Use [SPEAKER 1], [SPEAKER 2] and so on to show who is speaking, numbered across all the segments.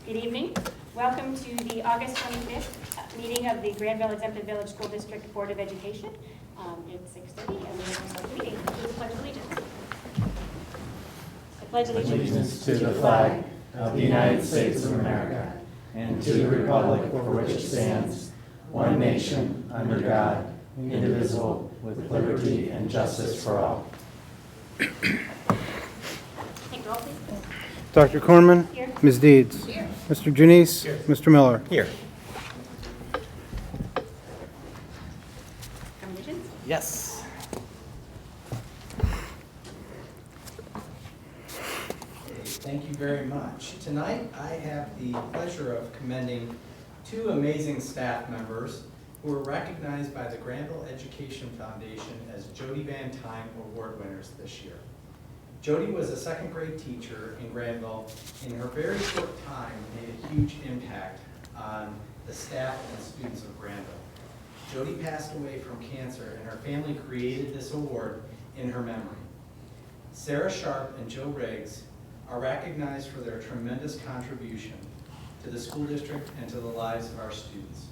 [SPEAKER 1] Good evening. Welcome to the August 25th meeting of the Granville Exempted Village School District Board of Education. It's 6:30 and we're going to start the meeting. Please pledge allegiance. I pledge
[SPEAKER 2] Allegiance to the flag of the United States of America and to the republic for which it stands, one nation, under God, indivisible, with liberty and justice for all.
[SPEAKER 1] Take roll, please.
[SPEAKER 3] Dr. Cornman?
[SPEAKER 1] Here.
[SPEAKER 3] Ms. Deeds?
[SPEAKER 1] Here.
[SPEAKER 3] Mr. Janice?
[SPEAKER 2] Here.
[SPEAKER 3] Mr. Miller?
[SPEAKER 2] Here.
[SPEAKER 1] Commendations.
[SPEAKER 2] Yes.
[SPEAKER 4] Thank you very much. Tonight, I have the pleasure of commending two amazing staff members who were recognized by the Granville Education Foundation as Jody Van Time Award winners this year. Jody was a second grade teacher in Granville. In her very short time, made a huge impact on the staff and students of Granville. Jody passed away from cancer, and her family created this award in her memory. Sarah Sharp and Joe Riggs are recognized for their tremendous contribution to the school district and to the lives of our students.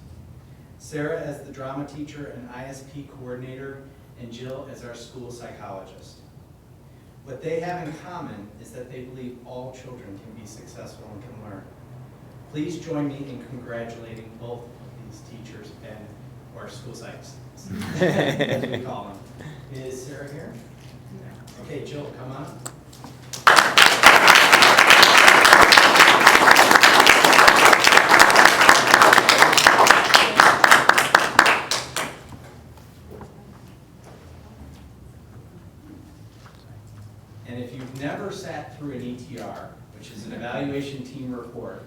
[SPEAKER 4] Sarah as the drama teacher and ISP coordinator, and Jill as our school psychologist. What they have in common is that they believe all children can be successful and can learn. Please join me in congratulating both of these teachers and or school psychs, as we call them. Is Sarah here? Okay, Jill, come on. And if you've never sat through an ETR, which is an evaluation team report,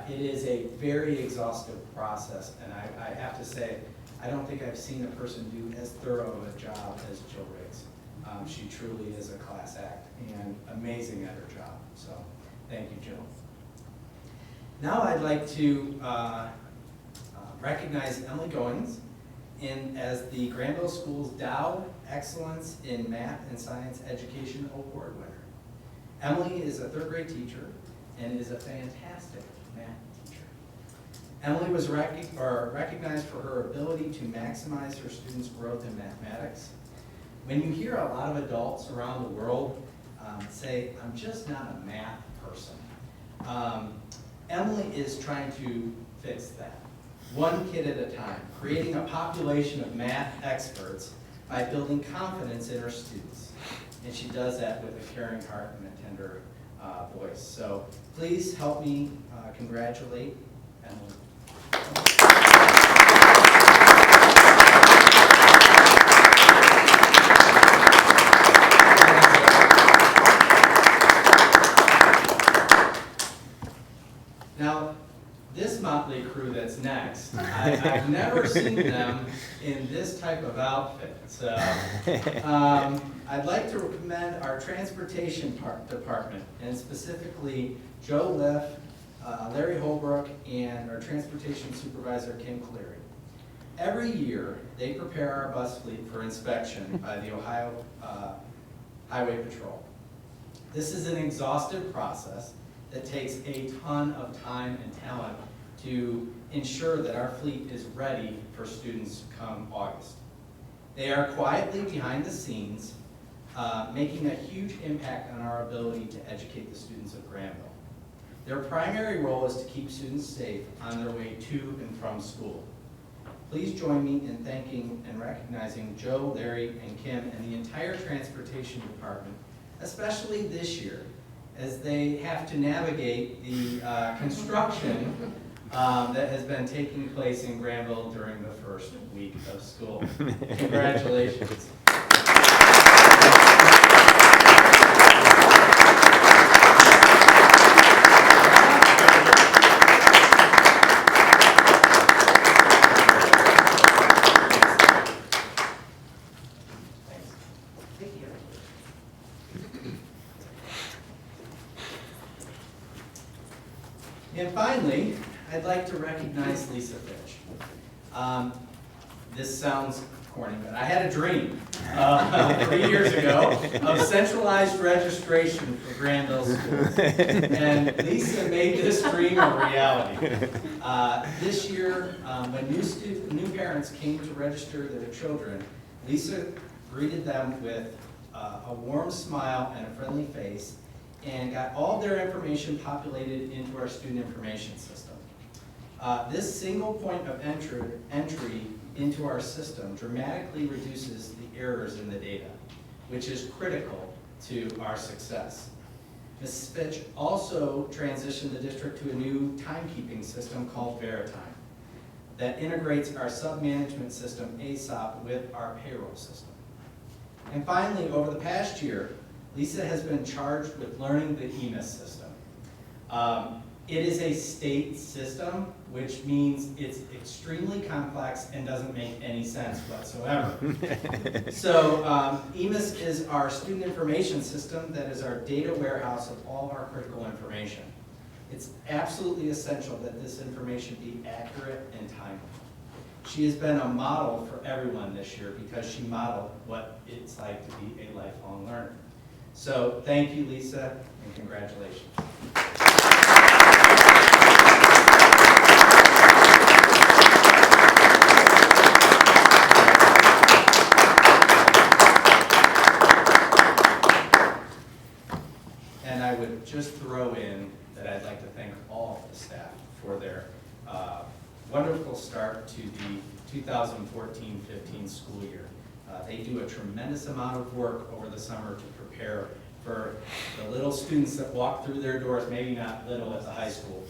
[SPEAKER 4] it is a very exhaustive process. And I have to say, I don't think I've seen a person do as thorough of a job as Jill Riggs. She truly is a class act and amazing at her job. So thank you, Jill. Now I'd like to recognize Emily Goins as the Granville Schools Dow Excellence in Math and Science Education Award winner. Emily is a third grade teacher and is a fantastic math teacher. Emily was recognized for her ability to maximize her students' growth in mathematics. When you hear a lot of adults around the world say, I'm just not a math person, Emily is trying to fix that. One kid at a time, creating a population of math experts by building confidence in her students. And she does that with a caring heart and a tender voice. So please help me congratulate Emily. Now, this motley crew that's next, I've never seen them in this type of outfit. So I'd like to commend our transportation department, and specifically Joe Liff, Larry Holbrook, and our transportation supervisor, Kim Cleary. Every year, they prepare our bus fleet for inspection by the Ohio Highway Patrol. This is an exhaustive process that takes a ton of time and talent to ensure that our fleet is ready for students come August. They are quietly behind the scenes, making a huge impact on our ability to educate the students of Granville. Their primary role is to keep students safe on their way to and from school. Please join me in thanking and recognizing Joe, Larry, and Kim, and the entire transportation department, especially this year, as they have to navigate the construction that has been taking place in Granville during the first week of school. Congratulations. And finally, I'd like to recognize Lisa Fitch. This sounds corny, but I had a dream 3 years ago of centralized registration for Granville schools. And Lisa made this dream a reality. This year, when new parents came to register their children, Lisa greeted them with a warm smile and a friendly face, and got all their information populated into our student information system. This single point of entry into our system dramatically reduces the errors in the data, which is critical to our success. Ms. Fitch also transitioned the district to a new timekeeping system called Veritime that integrates our sub-management system, ASOP, with our payroll system. And finally, over the past year, Lisa has been charged with learning the EMIS system. It is a state system, which means it's extremely complex and doesn't make any sense whatsoever. So EMIS is our student information system that is our data warehouse of all of our critical information. It's absolutely essential that this information be accurate and timely. She has been a model for everyone this year because she modeled what it's like to be a lifelong learner. So thank you, Lisa, and congratulations. And I would just throw in that I'd like to thank all of the staff for their wonderful start to the 2014-15 school year. They do a tremendous amount of work over the summer to prepare for the little students that walk through their doors, maybe not little at the high school,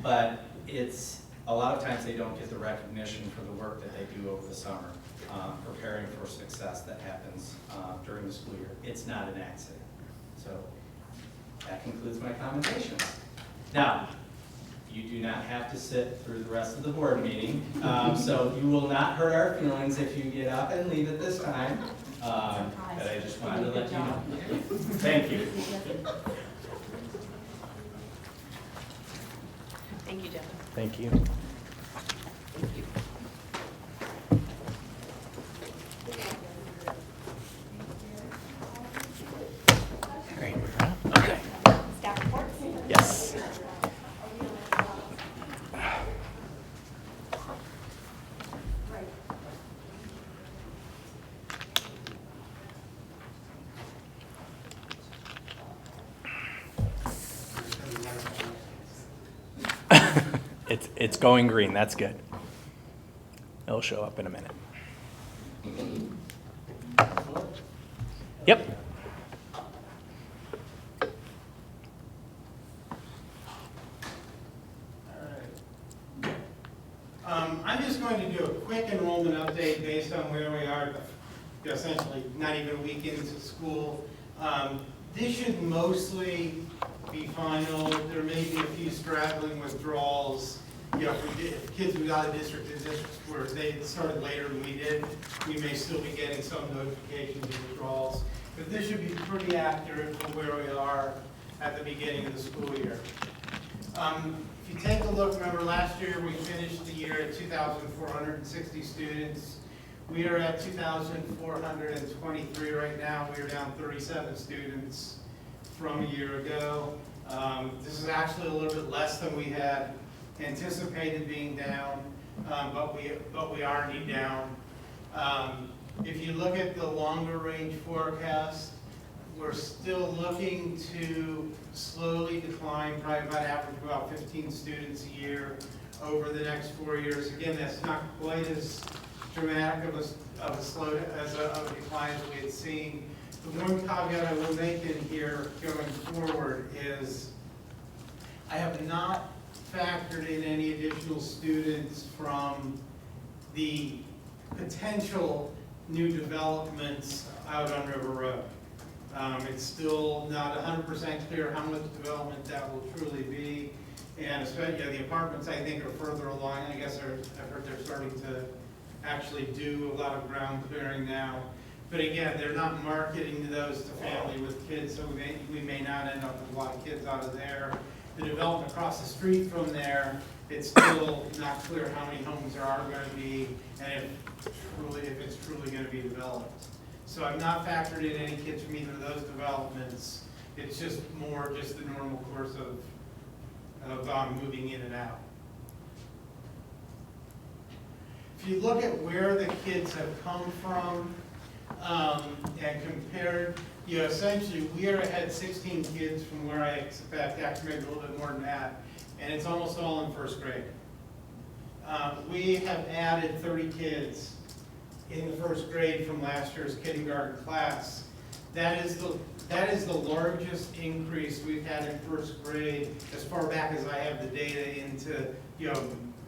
[SPEAKER 4] but it's a lot of times they don't get the recognition for the work that they do over the summer, preparing for success that happens during the school year. It's not an accident. So that concludes my commendations. Now, you do not have to sit through the rest of the board meeting, so you will not hurt our feelings if you get up and leave at this time. But I just wanted to let you know. Thank you.
[SPEAKER 1] Thank you, Jeff.
[SPEAKER 2] Thank you. Great. Okay.
[SPEAKER 1] Staff reports?
[SPEAKER 2] Yes. It's going green. That's good. It'll show up in a minute. Yep.
[SPEAKER 3] I'm just going to do a quick enrollment update based on where we are, essentially not even a week into school. This should mostly be final. There may be a few straggling withdrawals. You know, if kids moved out of district to districts where they started later than we did, we may still be getting some notifications of withdrawals. But this should be pretty accurate for where we are at the beginning of the school year. If you take a look, remember last year we finished the year at 2,460 students. We are at 2,423 right now. We are down 37 students from a year ago. This is actually a little bit less than we had anticipated being down, but we are indeed down. If you look at the longer range forecast, we're still looking to slowly decline, probably about average about 15 students a year over the next 4 years. Again, that's not quite as dramatic of a decline as we had seen. The one caveat I will make in here going forward is I have not factored in any additional students from the potential new developments out on River Road. It's still not 100% clear how much development that will truly be, and especially the apartments I think are further along. I guess I've heard they're starting to actually do a lot of ground clearing now. But again, they're not marketing those to family with kids, so we may not end up with a lot of kids out of there. the development across the street from there, it's still not clear how many homes there are going to be, and if it's truly going to be developed. So I've not factored in any kids from either of those developments. It's just more just the normal course of moving in and out. If you look at where the kids have come from and compared, essentially we are ahead 16 kids from where I expect, actually maybe a little bit more than that, and it's almost all in first grade. We have added 30 kids in the first grade from last year's kindergarten class. That is the largest increase we've had in first grade as far back as I have the data into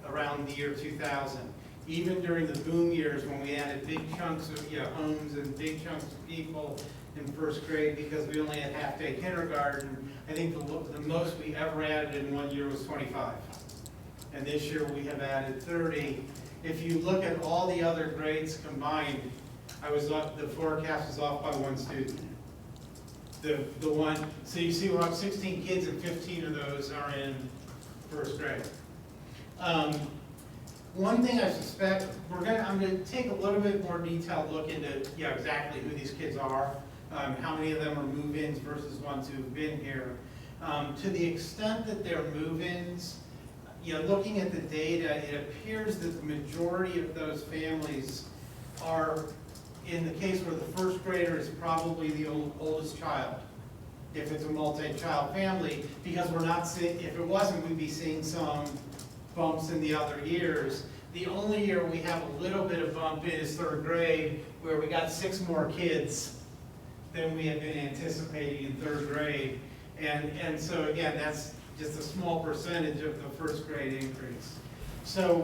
[SPEAKER 3] around the year 2000. Even during the boom years when we added big chunks of homes and big chunks of people in first grade because we only had half-day kindergarten, I think the most we ever added in one year was 25. And this year we have added 30. If you look at all the other grades combined, the forecast was off by one student. So you see we're up 16 kids and 15 of those are in first grade. One thing I suspect, I'm going to take a little bit more detailed look into exactly who these kids are, how many of them are move-ins versus ones who've been here. To the extent that they're move-ins, looking at the data, it appears that the majority of those families are in the case where the first grader is probably the oldest child, if it's a multi-child family, because we're not seeing, if it wasn't, we'd be seeing some bumps in the other years. The only year we have a little bit of bump in is third grade, where we got 6 more kids than we had been anticipating in third grade. And so again, that's just a small percentage of the first grade increase. So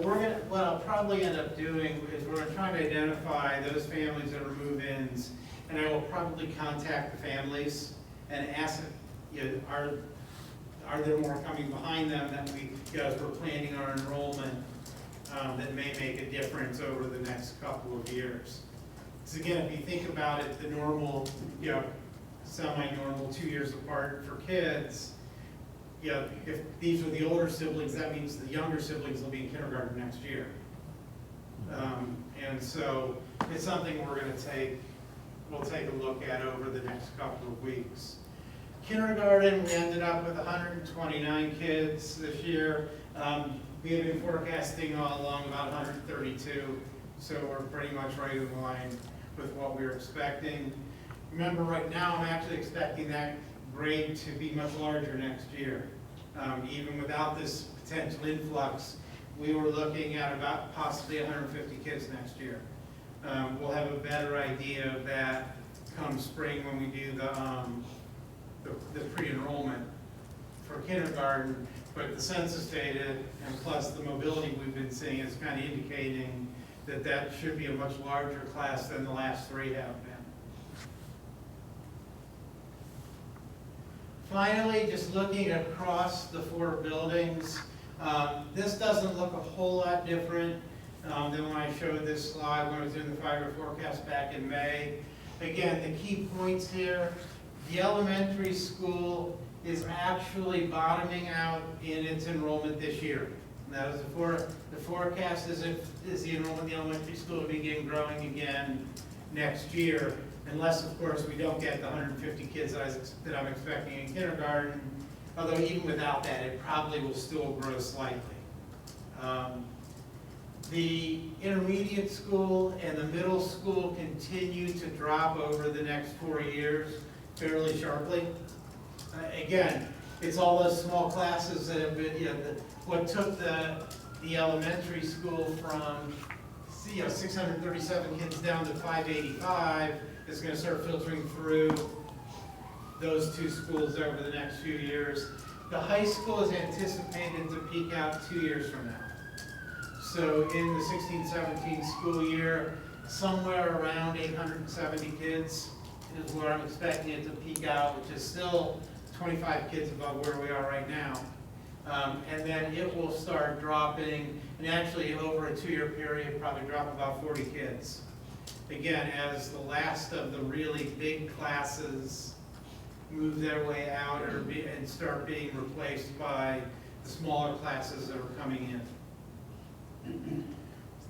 [SPEAKER 3] what I'll probably end up doing is we're gonna try to identify those families that are move-ins, and I will probably contact the families and ask, are there more coming behind them that we, as we're planning our enrollment, that may make a difference over the next couple of years. Because again, if you think about it, the normal, semi-normal 2 years apart for kids, if these are the older siblings, that means the younger siblings will be in kindergarten next year. And so it's something we'll take a look at over the next couple of weeks. Kindergarten, we ended up with 129 kids this year. We have been forecasting all along about 132, so we're pretty much right in line with what we were expecting. Remember, right now I'm actually expecting that grade to be much larger next year. Even without this potential influx, we were looking at about possibly 150 kids next year. We'll have a better idea of that come spring when we do the pre-enrollment for kindergarten, but the census data and plus the mobility we've been seeing is kind of indicating that that should be a much larger class than the last 3 have been. Finally, just looking across the 4 buildings, this doesn't look a whole lot different than when I showed this slide when I was doing the 5-year forecast back in May. Again, the key points here, the elementary school is actually bottoming out in its enrollment this year. That is the forecast is the enrollment in the elementary school will begin growing again next year, unless of course we don't get the 150 kids that I'm expecting in kindergarten, although even without that it probably will still grow slightly. The intermediate school and the middle school continue to drop over the next 4 years fairly sharply. Again, it's all those small classes that have been, what took the elementary school from 637 kids down to 585 is going to start filtering through those 2 schools over the next few years. The high school is anticipated to peak out 2 years from now. So in the 16-17 school year, somewhere around 870 kids is where I'm expecting it to peak out, which is still 25 kids above where we are right now. And then it will start dropping, and actually over a 2-year period, probably drop about 40 kids. Again, as the last of the really big classes move their way out and start being replaced by the smaller classes that are coming in.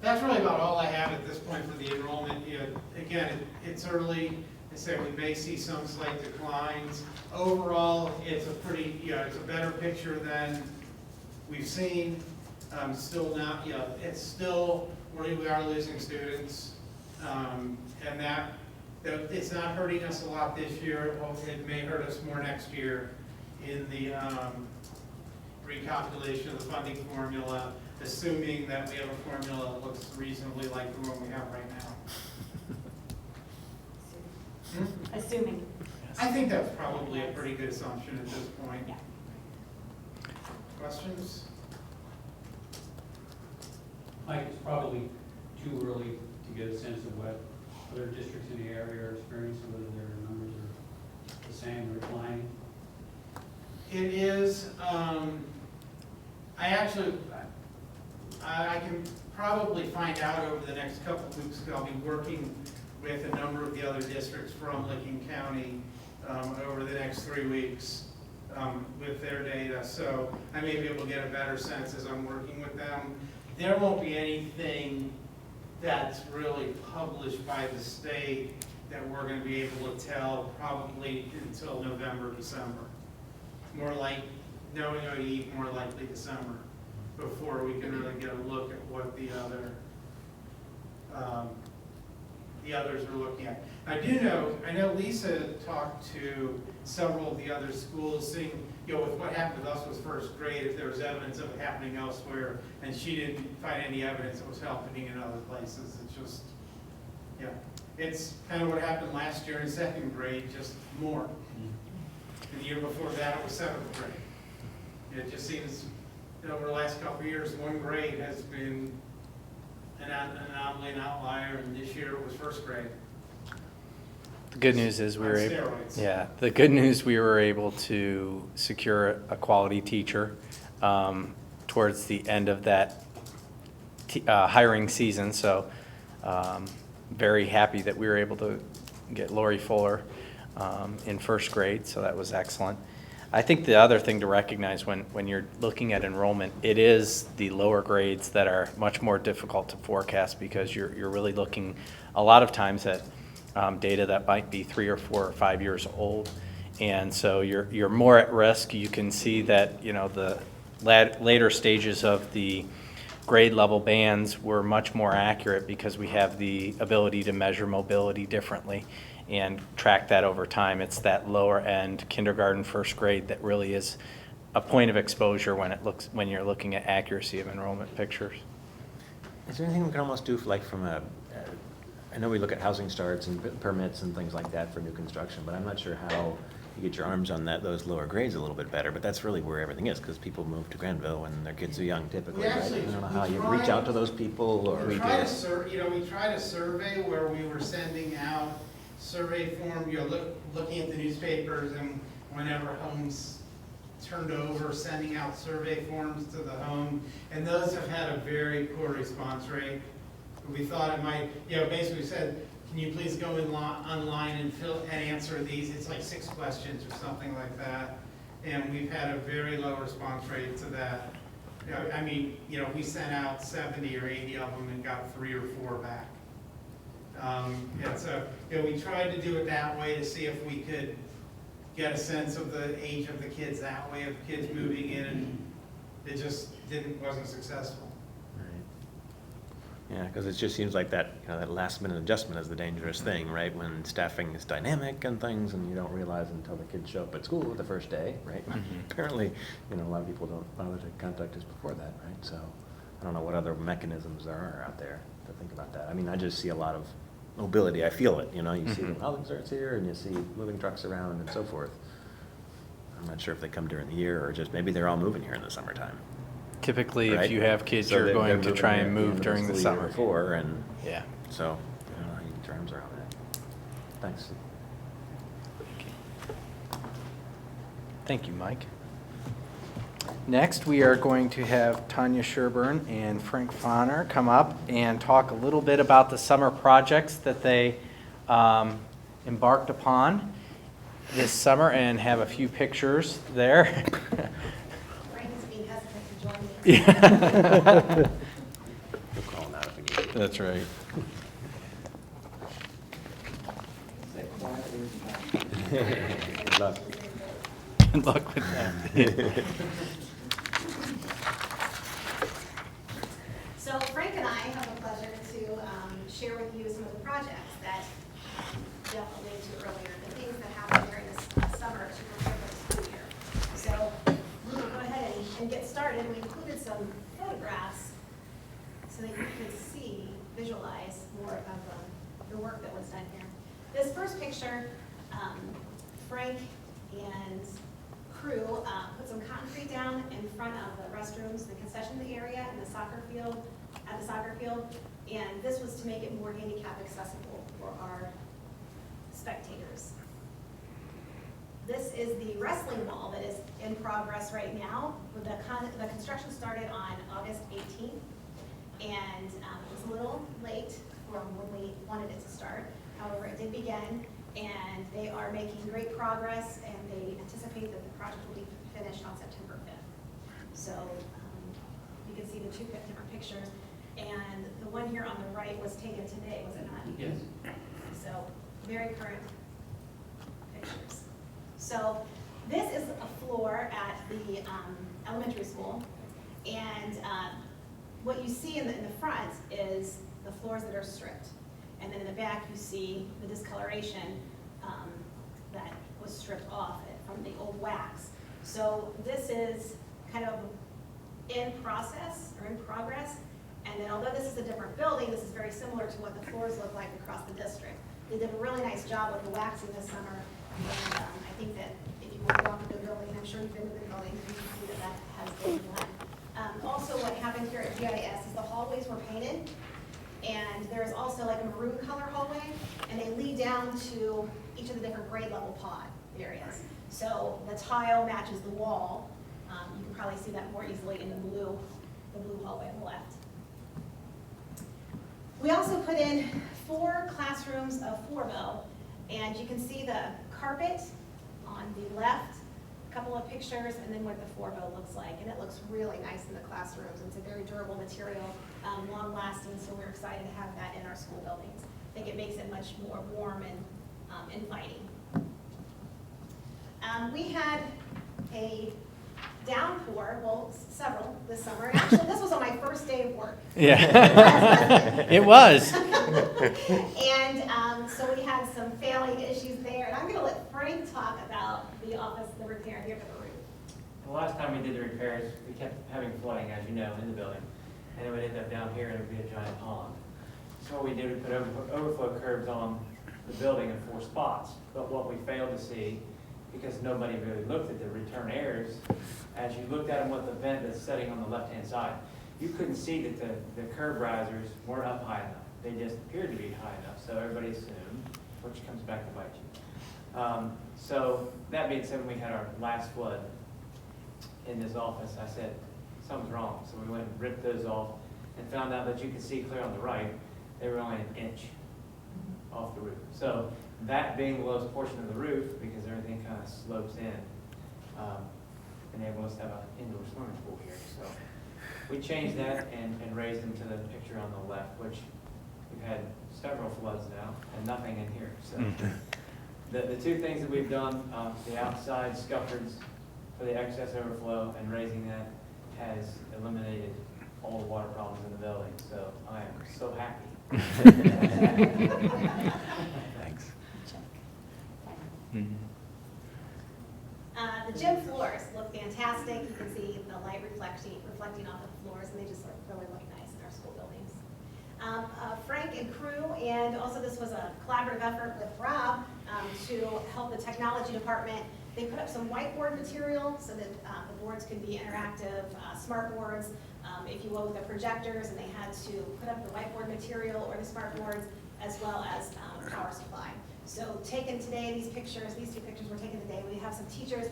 [SPEAKER 3] That's really about all I have at this point for the enrollment. Again, it's early. I say we may see some slight declines. Overall, it's a it's a better picture than we've seen. Still not, it's still, we are losing students, and that it's not hurting us a lot this year. It may hurt us more next year in the recalculation of the funding formula, assuming that we have a formula that looks reasonably like the one we have right now.
[SPEAKER 1] Assuming.
[SPEAKER 3] I think that's probably a pretty good assumption at this point.
[SPEAKER 1] Yeah.
[SPEAKER 3] Questions?
[SPEAKER 5] Mike, it's probably too early to get a sense of what other districts in the area are experiencing, whether their numbers are the same or declining.
[SPEAKER 3] It is, I can probably find out over the next couple of weeks, because I'll be working with a number of the other districts from Licking County over the next 3 weeks with their data. So I may be able to get a better sense as I'm working with them. There won't be anything that's really published by the state that we're going to be able to tell probably until November, December. More like, knowing OE, more likely December, before we can really get a look at what the others are looking at. I know Lisa talked to several of the other schools, seeing, with what happened with us with first grade, if there was evidence of it happening elsewhere, and she didn't find any evidence it was happening in other places. It's just, it's kind of what happened last year in second grade, just more. And the year before that, it was seventh grade. It just seems, over the last couple of years, one grade has been an anomaly, an outlier, and this year it was first grade.
[SPEAKER 2] The good news is we were
[SPEAKER 3] On
[SPEAKER 2] able,
[SPEAKER 3] steroids.
[SPEAKER 2] the good news, we were able to secure a quality teacher towards the end of that hiring season. So very happy that we were able to get Lori Fuller in first grade. So that was excellent. I think the other thing to recognize when you're looking at enrollment, it is the lower grades that are much more difficult to forecast, because you're really looking a lot of times at data that might be 3 or 4 or 5 years old, and so you're more at risk. You can see that the later stages of the grade level bands were much more accurate, because we have the ability to measure mobility differently and track that over time. It's that lower end kindergarten, first grade that really is a point of exposure when you're looking at accuracy of enrollment pictures.
[SPEAKER 6] Is there anything we can almost do, from I know we look at housing starts and permits and things like that for new construction, but I'm not sure how you get your arms on those lower grades a little bit better, but that's really where everything is, because people move to Granville when their kids are young typically, right? I don't know how you reach out to those people, or
[SPEAKER 3] We tried a survey where we were sending out survey form, looking at the newspapers, and whenever homes turned over, sending out survey forms to the home, and those have had a very poor response rate. We thought it might, basically said, can you please go online and answer these? It's like 6 questions or something like that. And we've had a very low response rate to that. We sent out 70 or 80 of them and got 3 or 4 back. And so, we tried to do it that way to see if we could get a sense of the age of the kids that way, of kids moving in, and it just wasn't successful.
[SPEAKER 6] Yeah, because it just seems like that last minute adjustment is the dangerous thing, right? When staffing is dynamic and things, and you don't realize until the kids show up at school the first day, right? Apparently, a lot of people don't bother to contact us before that, right? So I don't know what other mechanisms there are out there to think about that. I just see a lot of mobility. I feel it, you see the housing starts here, and you see moving trucks around and so forth. I'm not sure if they come during the year, or just maybe they're all moving here in the summertime.
[SPEAKER 2] Typically,
[SPEAKER 6] Right.
[SPEAKER 2] if you have kids,
[SPEAKER 6] So
[SPEAKER 2] you're
[SPEAKER 6] they're
[SPEAKER 2] going to
[SPEAKER 6] moving
[SPEAKER 2] try
[SPEAKER 6] there
[SPEAKER 2] and
[SPEAKER 6] at the end
[SPEAKER 2] move
[SPEAKER 6] of
[SPEAKER 2] during the
[SPEAKER 6] school year
[SPEAKER 2] summer.
[SPEAKER 6] before, and
[SPEAKER 2] Yeah.
[SPEAKER 6] so you get your arms around that. Thanks.
[SPEAKER 2] Thank you, Mike. Next, we are going to have Tanya Sherburne and Frank Fonner come up and talk a little bit about the summer projects that they embarked upon.
[SPEAKER 7] this summer and have a few pictures there.
[SPEAKER 1] Frank is being hesitant to join me.
[SPEAKER 7] Yeah.
[SPEAKER 6] You'll call him out if we need to.
[SPEAKER 7] That's right.
[SPEAKER 6] Good luck.
[SPEAKER 7] Good luck with that.
[SPEAKER 1] So Frank and I have the pleasure to share with you some of the projects that Jeff alluded to earlier, the things that happened during this summer to prepare for the school year. So we'll go ahead and get started. We included some photographs so that you can see, visualize more of the work that was done here. This first picture, Frank and crew put some concrete down in front of the restrooms, the concession area, and the soccer field, and this was to make it more handicap accessible for our spectators. This is the wrestling wall that is in progress right now. The construction started on August 18th, and it was a little late from when we wanted it to start. However, it did begin, and they are making great progress, and they anticipate that the project will be finished on September 5th. So you can see the two different pictures, and the one here on the right was taken today, was it not?
[SPEAKER 5] Yes.
[SPEAKER 1] So very current pictures. So this is a floor at the elementary school, and what you see in the front is the floors that are stripped. And then in the back, you see the discoloration that was stripped off from the old wax. So this is kind of in process or in progress. And then although this is a different building, this is very similar to what the floors look like across the district. They did a really nice job with the waxing this summer. And I think that if you walk into the building, I'm sure you've been to the building, you can see that that has been done. Also, what happened here at GIS is the hallways were painted. And there's also like a maroon color hallway, and they lead down to each of the different grade level pod areas. So the tile matches the wall. You can probably see that more easily in the blue hallway on the left. We also put in 4 classrooms of Forbo, and you can see the carpet on the left, a couple of pictures, and then what the Forbo looks like. And it looks really nice in the classrooms. It's a very durable material, long lasting, so we're excited to have that in our school buildings. I think it makes it much more warm and inviting. We had a downpour, well, several this summer. And actually, this was on my first day of work.
[SPEAKER 7] Yeah. It was.
[SPEAKER 1] And so we had some failing issues there. And I'm going to let Frank talk about the office, the repair here to the roof.
[SPEAKER 8] The last time we did the repairs, we kept having flooding, as you know, in the building. And it would end up down here and it would be a giant pond. So what we did, we put overflow curbs on the building in 4 spots. But what we failed to see, because nobody really looked at the return airs, as you looked at them with the vent that's sitting on the left-hand side, you couldn't see that the curb risers weren't up high enough. They just appeared to be high enough, so everybody assumed, which comes back to bite you. So that being said, when we had our last flood in this office, I said, something's wrong. So we went and ripped those off and found out that you could see clear on the right, they were only an inch off the roof. So that being the lowest portion of the roof, because everything kind of slopes in, enabled us to have an indoor swimming pool here. So we changed that and raised them to the picture on the left, which we've had several floods now and nothing in here. So the 2 things that we've done, the outside scuffers for the excess overflow and raising that has eliminated all the water problems in the building. So I am so happy.
[SPEAKER 6] Thanks.
[SPEAKER 7] Mhm.
[SPEAKER 1] The gym floors look fantastic. You can see the light reflecting off the floors, and they just really look nice in our school buildings. Frank and crew, and also this was a collaborative effort with Rob to help the technology department. They put up some whiteboard material so that the boards could be interactive, smart boards, if you will, with the projectors, and they had to put up the whiteboard material or the smart boards as well as power supply. So taken today, these 2 pictures were taken today. We have some teachers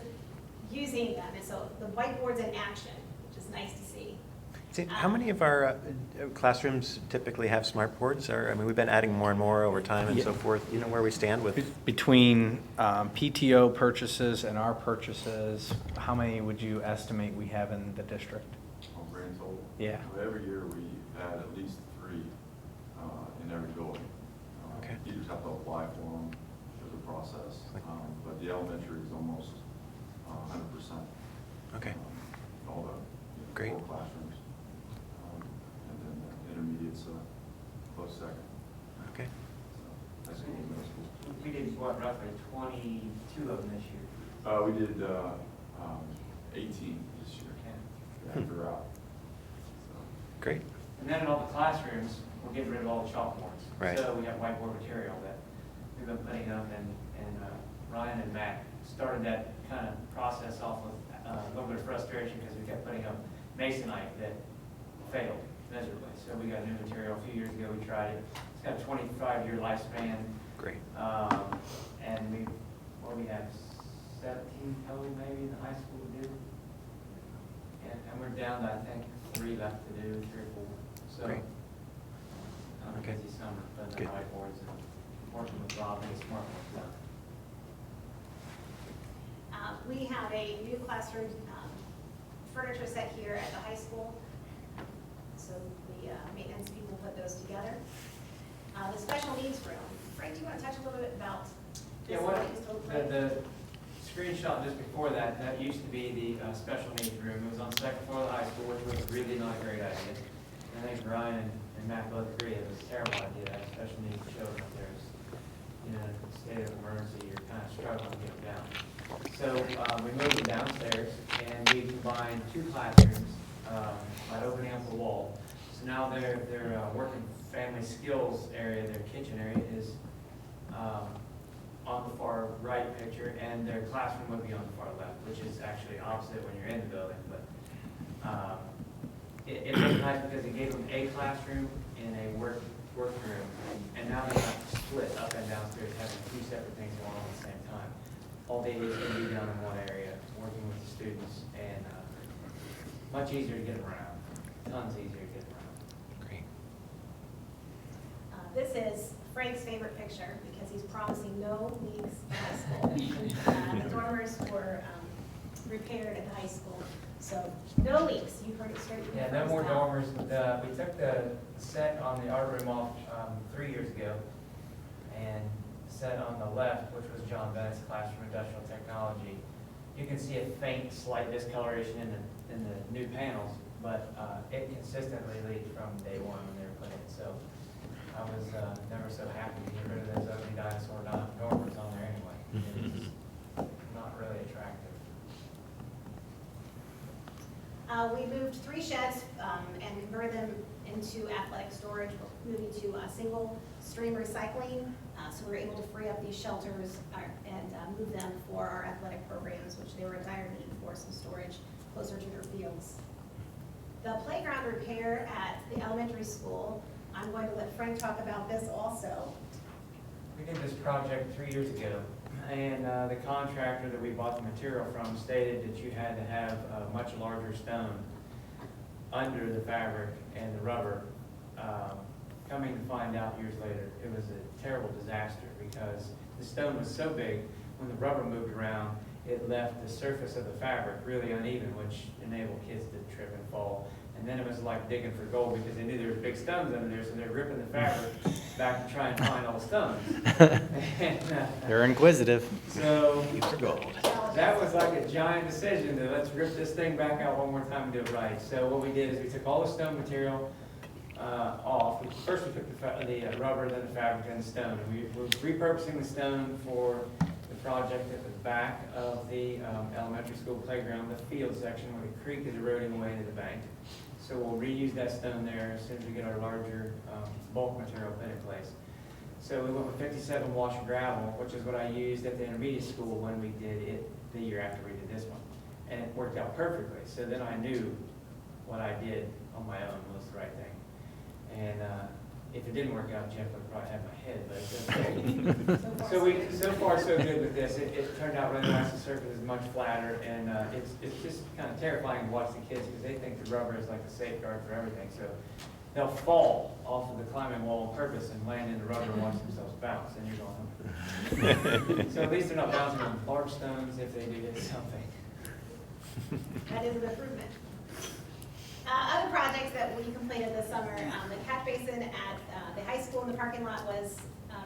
[SPEAKER 1] using them, and so the whiteboard's in action, which is nice to see.
[SPEAKER 6] See, how many of our classrooms typically have smart boards? Or, I mean, we've been adding more and more over time and
[SPEAKER 7] Yeah.
[SPEAKER 6] so forth. You know where we stand with?
[SPEAKER 7] Between PTO purchases and our purchases, how many would you estimate we have in the district?
[SPEAKER 9] On grand total?
[SPEAKER 7] Yeah.
[SPEAKER 9] So every year we add at least 3 in every building.
[SPEAKER 6] Okay.
[SPEAKER 9] You just have to apply for them through the process. But the elementary is almost 100%.
[SPEAKER 6] Okay.
[SPEAKER 9] All the
[SPEAKER 6] Great.
[SPEAKER 9] 4 classrooms. And then the intermediate's close second.
[SPEAKER 6] Okay.
[SPEAKER 9] So high school, middle school.
[SPEAKER 8] We did, what, roughly 22 of them this year.
[SPEAKER 9] We did 18 this year.
[SPEAKER 8] Okay.
[SPEAKER 9] After out. So,
[SPEAKER 6] Great.
[SPEAKER 8] And then in all the classrooms, we're getting rid of all the chalkboards.
[SPEAKER 6] Right.
[SPEAKER 8] So we have whiteboard material that we've been putting up, and Ryan and Matt started that kind of process off with a little bit of frustration because we kept putting up masonite that failed miserably. So we got new material a few years ago. We tried it. It's got a 25-year lifespan.
[SPEAKER 6] Great.
[SPEAKER 8] And we have 17 total maybe in the high school to do. And we're down to, I think, 3 left to do, 3 or 4. So,
[SPEAKER 6] Great. Okay.
[SPEAKER 8] busy summer, putting
[SPEAKER 6] Good.
[SPEAKER 8] the whiteboards and working with Rob and his smart boards done.
[SPEAKER 1] We have a new classroom furniture set here at the high school. So the maintenance people put those together. The special needs room. Frank, do you want to touch a little bit about this?
[SPEAKER 8] Yeah, what,
[SPEAKER 1] and just a little bit?
[SPEAKER 8] the screenshot just before that, that used to be the special needs room. It was on the second floor of the high school, which was really not a great idea. And I think Ryan and Matt both agree it was a terrible idea to have special needs children up there. In a state of emergency, you're kind of struggling to get them down. So we moved them downstairs, and we combined 2 classrooms by opening up the wall. So now their working family skills area, their kitchen area is on the far right picture, and their classroom would be on the far left, which is actually opposite when you're in the building. But it was nice because it gave them a classroom and a workroom, and now they're not split up and downstairs, having 2 separate things going on at the same time. All day is going to be done in one area, working with the students, and much easier to get them around. Tons easier to get them around.
[SPEAKER 6] Great.
[SPEAKER 1] This is Frank's favorite picture because he's promising no leaks at high school. The dormers were repaired at the high school, so no leaks. You heard it straight from the
[SPEAKER 8] Yeah, no
[SPEAKER 1] first
[SPEAKER 8] more
[SPEAKER 1] time.
[SPEAKER 8] dormers. We took the set on the art room off 3 years ago, and set on the left, which was John Bennett's classroom, industrial technology. You can see a faint, slight discoloration in the new panels, but it consistently leaked from day 1 when they were put in. So I was never so happy to get rid of those ugly dinosaur dormers on there anyway. It's not really attractive.
[SPEAKER 1] We moved 3 sheds and converted them into athletic storage. We're moving to single stream recycling, so we're able to free up these shelters and move them for our athletic programs, which they were in dire need for some storage closer to their fields. The playground repair at the elementary school, I'm going to let Frank talk about this also.
[SPEAKER 8] We did this project 3 years ago, and the contractor that we bought the material from stated that you had to have a much larger stone under the fabric and the rubber. Coming to find out years later, it was a terrible disaster because the stone was so big, when the rubber moved around, it left the surface of the fabric really uneven, which enabled kids to trip and fall. And then it was like digging for gold because they knew there were big stones under there, so they're ripping the fabric back to try and find all the stones. And,
[SPEAKER 7] They're inquisitive.
[SPEAKER 8] so
[SPEAKER 6] For gold.
[SPEAKER 8] that was like a giant decision to let's rip this thing back out one more time and do it right. So what we did is we took all the stone material off. First we took the rubber, then the fabric, then the stone. And we were repurposing the stone for the project at the back of the elementary school playground, the field section where the creek is eroding away to the bank. So we'll reuse that stone there as soon as we get our larger bulk material put in place. So we went with 57 wash gravel, which is what I used at the intermediate school when we did it the year after we did this one. And it worked out perfectly. So then I knew what I did on my own was the right thing. And If it didn't work out, Jeff would probably have my head, but it's okay. So far so good with this. It turned out really nice. The surface is much flatter, and it's just kind of terrifying to watch the kids because they think the rubber is like the safeguard for everything. So they'll fall off of the climbing wall on purpose and land in the rubber and watch themselves bounce, and you're going, so at least they're not bouncing on large stones if they do get something.
[SPEAKER 1] That is an improvement. Other projects that we completed this summer, the catch basin at the high school in the parking lot was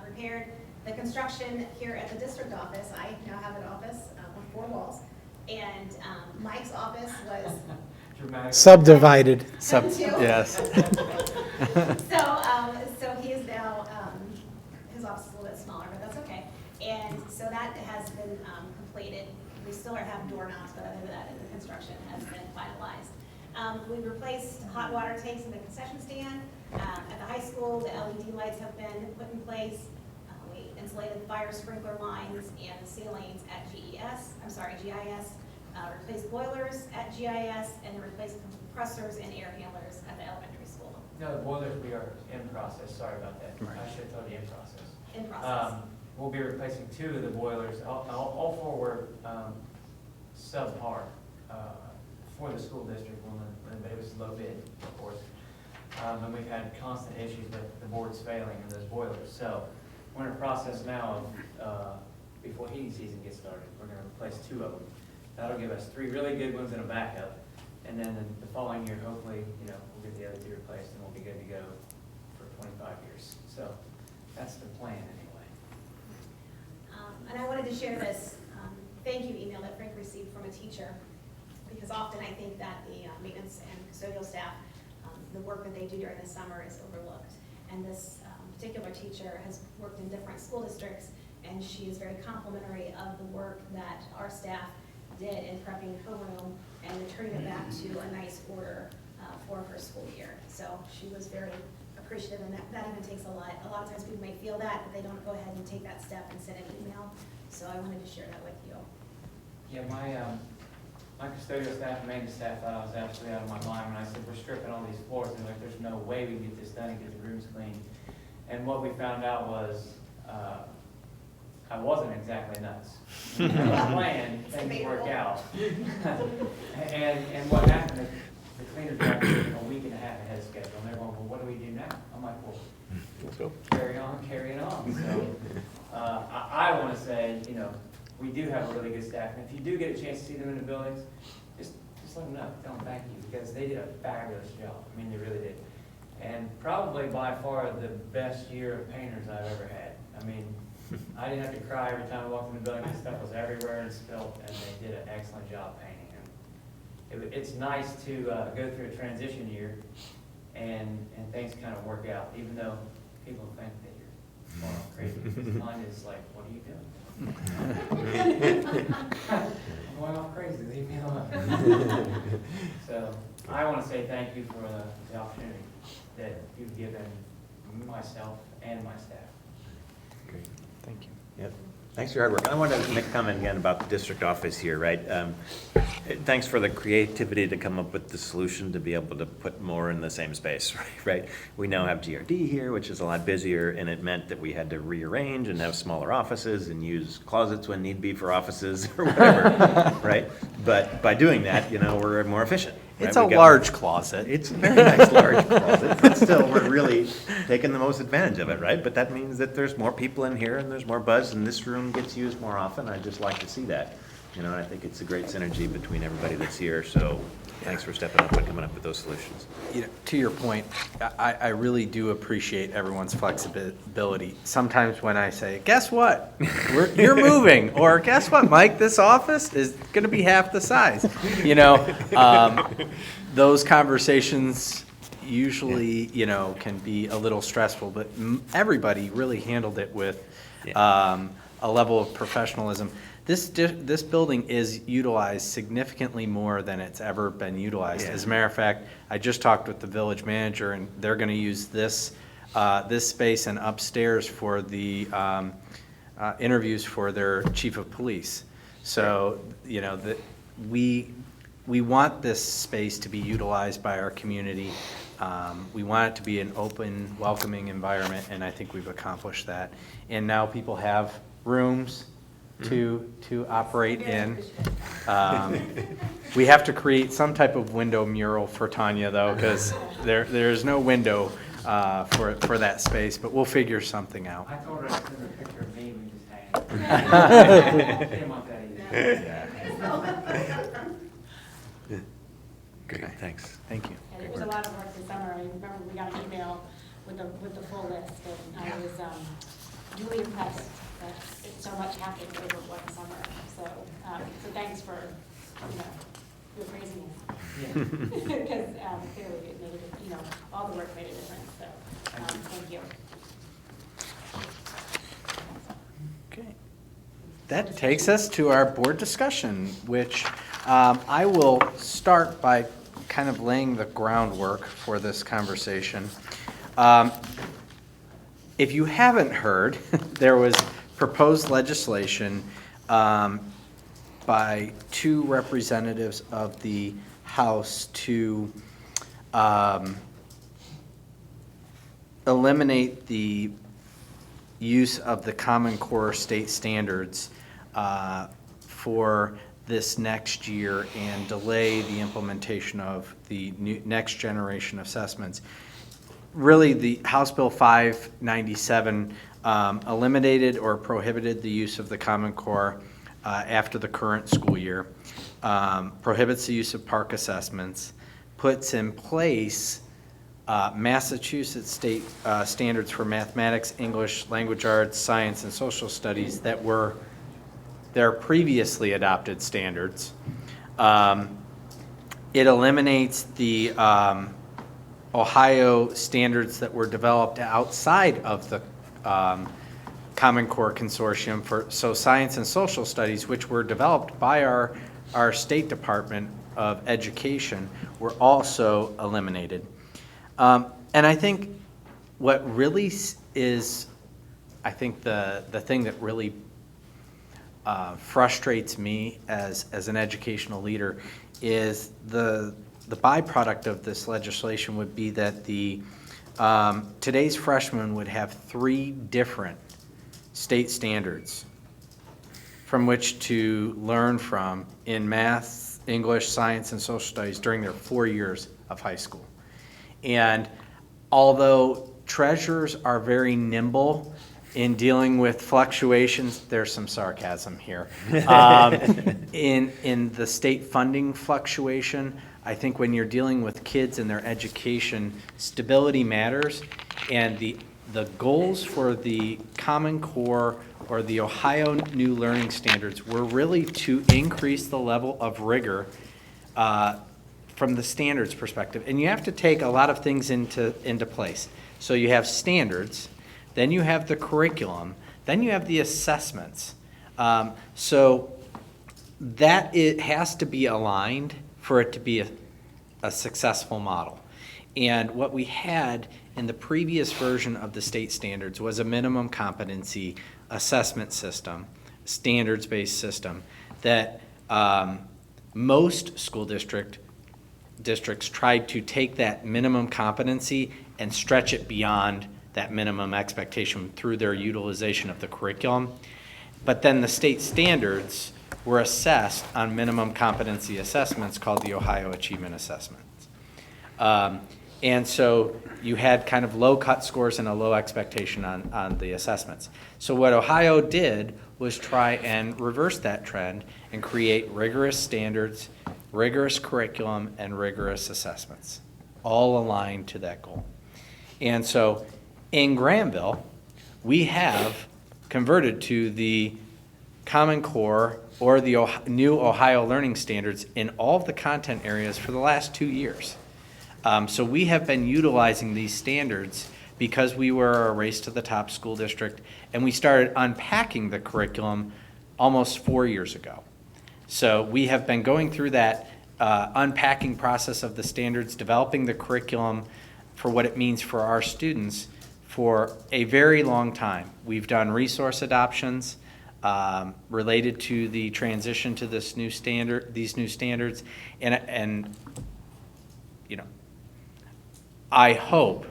[SPEAKER 1] repaired. The construction here at the district office, I now have an office with 4 walls, and Mike's office was
[SPEAKER 8] Dramatic.
[SPEAKER 2] Subdivided.
[SPEAKER 7] Yes.
[SPEAKER 1] So he is now, his office is a little bit smaller, but that's okay. And so that has been completed. We still have doorknobs, but other than that, the construction has been finalized. We replaced hot water tanks in the concession stand. At the high school, the LED lights have been put in place. We insulated fire sprinkler lines and the ceilings at GIS. Replaced boilers at GIS, and replaced compressors and air handlers at the elementary school.
[SPEAKER 8] No, the boilers, we are in process. Sorry about that. I should have told you in process.
[SPEAKER 1] In process.
[SPEAKER 8] We'll be replacing 2 of the boilers. All 4 were subpar for the school district, but it was low bid, of course. And we've had constant issues with the boards failing in those boilers. So we're in a process now of, before heating season gets started, we're going to replace 2 of them. That'll give us 3 really good ones and a backup. And then the following year, hopefully, we'll get the other 2 replaced and we'll be good to go for 25 years. So that's the plan anyway.
[SPEAKER 1] And I wanted to share this thank you email that Frank received from a teacher, because often I think that the maintenance and custodial staff, the work that they do during the summer is overlooked. And this particular teacher has worked in different school districts, and she is very complimentary of the work that our staff did in prepping her room and returning it back to a nice order for her school year. So she was very appreciative, and that even takes a lot. A lot of times people may feel that, but they don't go ahead and take that step and send an email. So I wanted to share that with you.
[SPEAKER 8] Yeah, my custodial staff and maintenance staff thought I was absolutely out of my mind when I said we're stripping all these floors. And like, there's no way we can get this done and get the rooms clean. And what we found out was I wasn't exactly nuts. I planned, things work out. and what happened is the cleaners were actually a week and a half ahead of schedule. And they're going, well, what do we do now? I'm like, well,
[SPEAKER 6] Let's go.
[SPEAKER 8] carry it on. So I want to say, we do have a really good staff, and if you do get a chance to see them in the buildings, just let them know, tell them thank you, because they did a fabulous job. I mean, they really did. And probably by far the best year of painters I've ever had. I mean, I didn't have to cry every time I walked in the building, because stuff was everywhere and spilt, and they did an excellent job painting. And it's nice to go through a transition year, and things kind of work out, even though people think that you're going off crazy. Because mine is like, what are you doing? I'm going off crazy, leave me alone. So I want to say thank you for the opportunity that you've given myself and my staff.
[SPEAKER 6] Great.
[SPEAKER 7] Thank you.
[SPEAKER 6] Yep. Thanks for your hard work. I wanted to make a comment again about the district office here, right? Thanks for the creativity to come up with the solution to be able to put more in the same space, right? We now have GRD here, which is a lot busier, and it meant that we had to rearrange and have smaller offices and use closets when need be for offices or whatever, right? But by doing that, we're more efficient. Right?
[SPEAKER 7] It's a large closet.
[SPEAKER 6] It's a very nice large closet, but still, we're really taking the most advantage of it, right? But that means that there's more people in here and there's more buzz, and this room gets used more often. I just like to see that. And I think it's a great synergy between everybody that's here, so thanks for stepping up and coming up with those solutions.
[SPEAKER 7] To your point, I really do appreciate everyone's flexibility. Sometimes when I say, guess what? You're moving, or guess what, Mike, this office is going to be half the size. Those conversations usually, can be a little stressful, but everybody really handled it with a level of professionalism. This building is utilized significantly more than it's ever been utilized.
[SPEAKER 6] Yeah.
[SPEAKER 7] As a matter of fact, I just talked with the village manager, and they're going to use this space and upstairs for the interviews for their chief of police. So, we we want this space to be utilized by our community. We want it to be an open, welcoming environment, and I think we've accomplished that. And now people have rooms to operate in. We have to create some type of window mural for Tanya, though, because there's no window for that space, but we'll figure something out.
[SPEAKER 8] I told her I sent her a picture of me when just hanging. Didn't want that either.
[SPEAKER 6] Great, thanks.
[SPEAKER 7] Thank you.
[SPEAKER 10] And it was a lot of work this summer. I remember we got an email with the full list, and I was duly impressed that so much happened over one summer. So, so thanks for, your praising us.
[SPEAKER 8] Yeah.
[SPEAKER 10] Because clearly it made it, all the work made a difference. So, thank you.
[SPEAKER 7] Okay. That takes us to our board discussion, which I will start by kind of laying the groundwork for this conversation. If you haven't heard, there was proposed legislation by two representatives of the House to eliminate the use of the Common Core state standards for this next year and delay the implementation of the next generation assessments. Really, the House Bill 597 eliminated or prohibited the use of the Common Core after the current school year, prohibits the use of PARCC assessments, puts in place Massachusetts state standards for mathematics, English, language arts, science, and social studies that were their previously adopted standards. It eliminates the Ohio standards that were developed outside of the Common Core Consortium for science and social studies, which were developed by our State Department of Education, were also eliminated. And I think what really is, I think the thing that really frustrates me as an educational leader is the byproduct of this legislation would be that today's freshmen would have 3 different state standards from which to learn from in math, English, science, and social studies during their 4 years of high school. And although treasurers are very nimble in dealing with fluctuations, there's some sarcasm here, in the state funding fluctuation, I think when you're dealing with kids and their education, stability matters, and the goals for the Common Core or the Ohio New Learning Standards were really to increase the level of rigor from the standards perspective. And you have to take a lot of things into place. So you have standards, then you have the curriculum, then you have the assessments. So that it has to be aligned for it to be a successful model. And what we had in the previous version of the state standards was a minimum competency assessment system, standards-based system, that most school districts tried to take that minimum competency and stretch it beyond that minimum expectation through their utilization of the curriculum. But then the state standards were assessed on minimum competency assessments called the Ohio Achievement Assessments. And so you had kind of low cut scores and a low expectation on the assessments. So what Ohio did was try and reverse that trend and create rigorous standards, rigorous curriculum, and rigorous assessments, all aligned to that goal. And so in Granville, we have converted to the Common Core or the new Ohio Learning Standards in all of the content areas for the last 2 years. So we have been utilizing these standards because we were a race to the top school district, and we started unpacking the curriculum almost 4 years ago. So we have been going through that unpacking process of the standards, developing the curriculum for what it means for our students for a very long time. We've done resource adoptions. related to the transition to this new standard, these new standards. And you know, I hope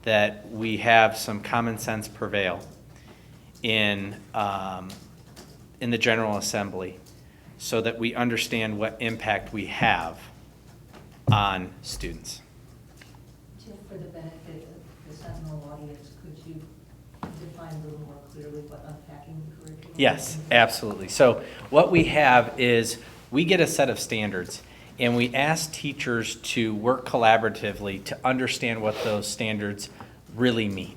[SPEAKER 7] that we have some common sense prevail in the General Assembly so that we understand what impact we have on students.
[SPEAKER 11] Just for the benefit of the Sentinel audience, could you define a little more clearly what unpacking the curriculum is?
[SPEAKER 7] Yes, absolutely. So what we have is we get a set of standards, and we ask teachers to work collaboratively to understand what those standards really mean,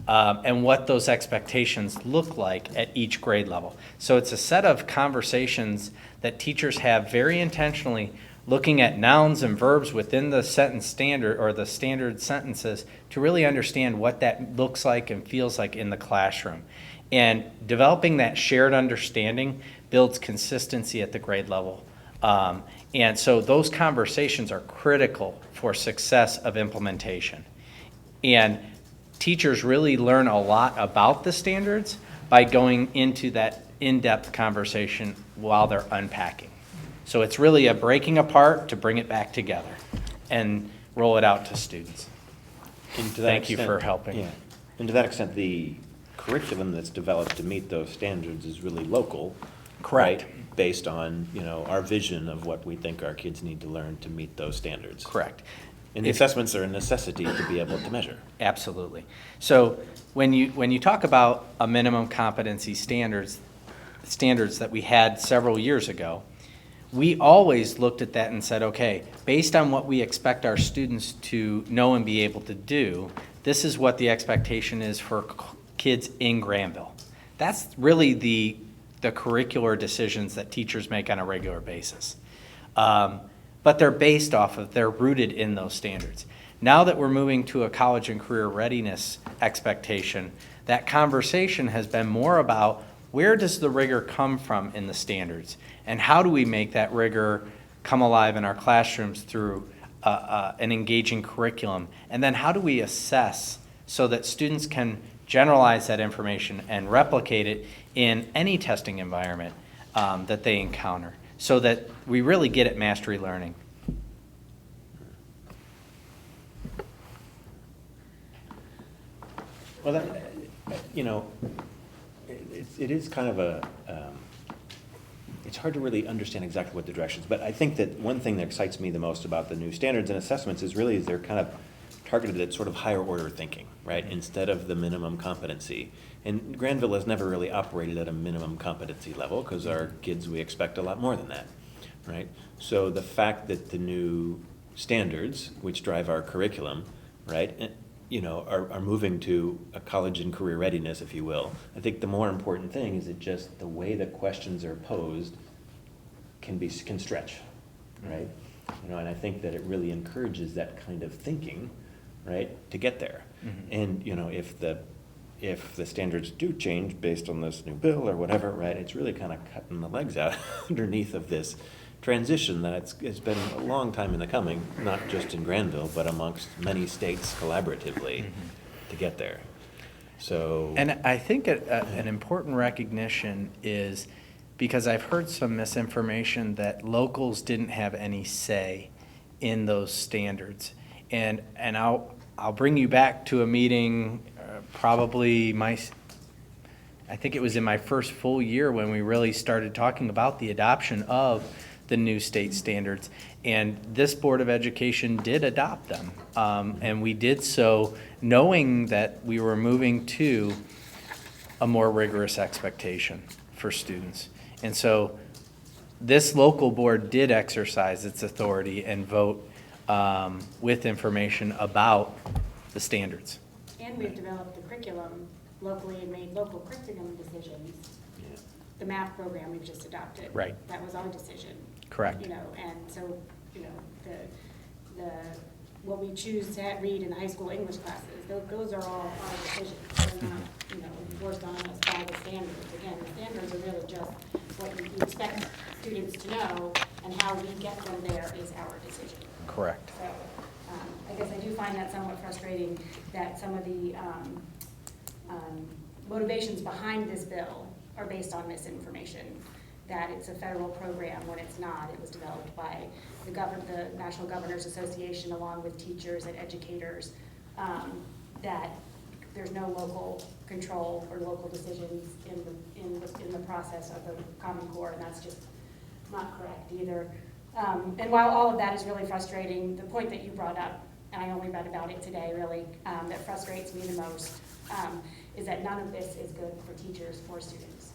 [SPEAKER 7] and what those expectations look like at each grade level. So it's a set of conversations that teachers have very intentionally, looking at nouns and verbs within the sentence standard or the standard sentences to really understand what that looks like and feels like in the classroom. And developing that shared understanding builds consistency at the grade level. And so those conversations are critical for success of implementation. And teachers really learn a lot about the standards by going into that in-depth conversation while they're unpacking. So it's really a breaking apart to bring it back together and roll it out to students.
[SPEAKER 6] And to that
[SPEAKER 7] Thank you
[SPEAKER 6] extent-
[SPEAKER 7] for helping.
[SPEAKER 6] Yeah, and to that extent, the curriculum that's developed to meet those standards is really local.
[SPEAKER 7] Correct.
[SPEAKER 6] Right? Based on, our vision of what we think our kids need to learn to meet those standards.
[SPEAKER 7] Correct.
[SPEAKER 6] And the assessments are a necessity to be able to measure.
[SPEAKER 7] Absolutely. So when you talk about a minimum competency standards that we had several years ago, we always looked at that and said, okay, based on what we expect our students to know and be able to do, this is what the expectation is for kids in Granville. That's really the curricular decisions that teachers make on a regular basis. But they're they're rooted in those standards. Now that we're moving to a college and career readiness expectation, that conversation has been more about where does the rigor come from in the standards, and how do we make that rigor come alive in our classrooms through an engaging curriculum, and then how do we assess so that students can generalize that information and replicate it in any testing environment that they encounter, so that we really get at mastery learning.
[SPEAKER 6] Well, that, it is kind of it's hard to really understand exactly what the directions, but I think that one thing that excites me the most about the new standards and assessments is really they're kind of targeted at sort of higher order thinking, right? Instead of the minimum competency. And Granville has never really operated at a minimum competency level because our kids, we expect a lot more than that, right? So the fact that the new standards, which drive our curriculum, right, are moving to a college and career readiness, if you will. I think the more important thing is that just the way the questions are posed can stretch, right? And I think that it really encourages that kind of thinking, right, to get there. Mm-hmm. And if the standards do change based on this new bill or whatever, right, it's really kind of cutting the legs out underneath of this transition that it's been a long time in the coming, not just in Granville, but amongst many states collaboratively to get there. So,
[SPEAKER 7] and I think an important recognition is, because I've heard some misinformation that locals didn't have any say in those standards, and I'll bring you back to a meeting, I think it was in my first full year when we really started talking about the adoption of the new state standards, and this Board of Education did adopt them, and we did so knowing that we were moving to a more rigorous expectation for students. And so this local board did exercise its authority and vote with information about the standards.
[SPEAKER 10] And we've developed the curriculum locally and made local curriculum decisions. The math program we've just adopted.
[SPEAKER 7] Right.
[SPEAKER 10] That was our decision.
[SPEAKER 7] Correct.
[SPEAKER 10] And so, what we choose to read in the high school English classes, those are all our decisions. They're not, forced on us by the standards. Again, the standards are really just what you expect students to know, and how we get them there is our decision.
[SPEAKER 7] Correct.
[SPEAKER 10] So, I guess I do find that somewhat frustrating that some of the motivations behind this bill are based on misinformation, that it's a federal program when it's not. It was developed by the National Governors Association along with teachers and educators, that there's no local control or local decisions in the process of the Common Core, and that's just not correct either. And while all of that is really frustrating, the point that you brought up, and I only read about it today really, that frustrates me the most, is that none of this is good for teachers or students.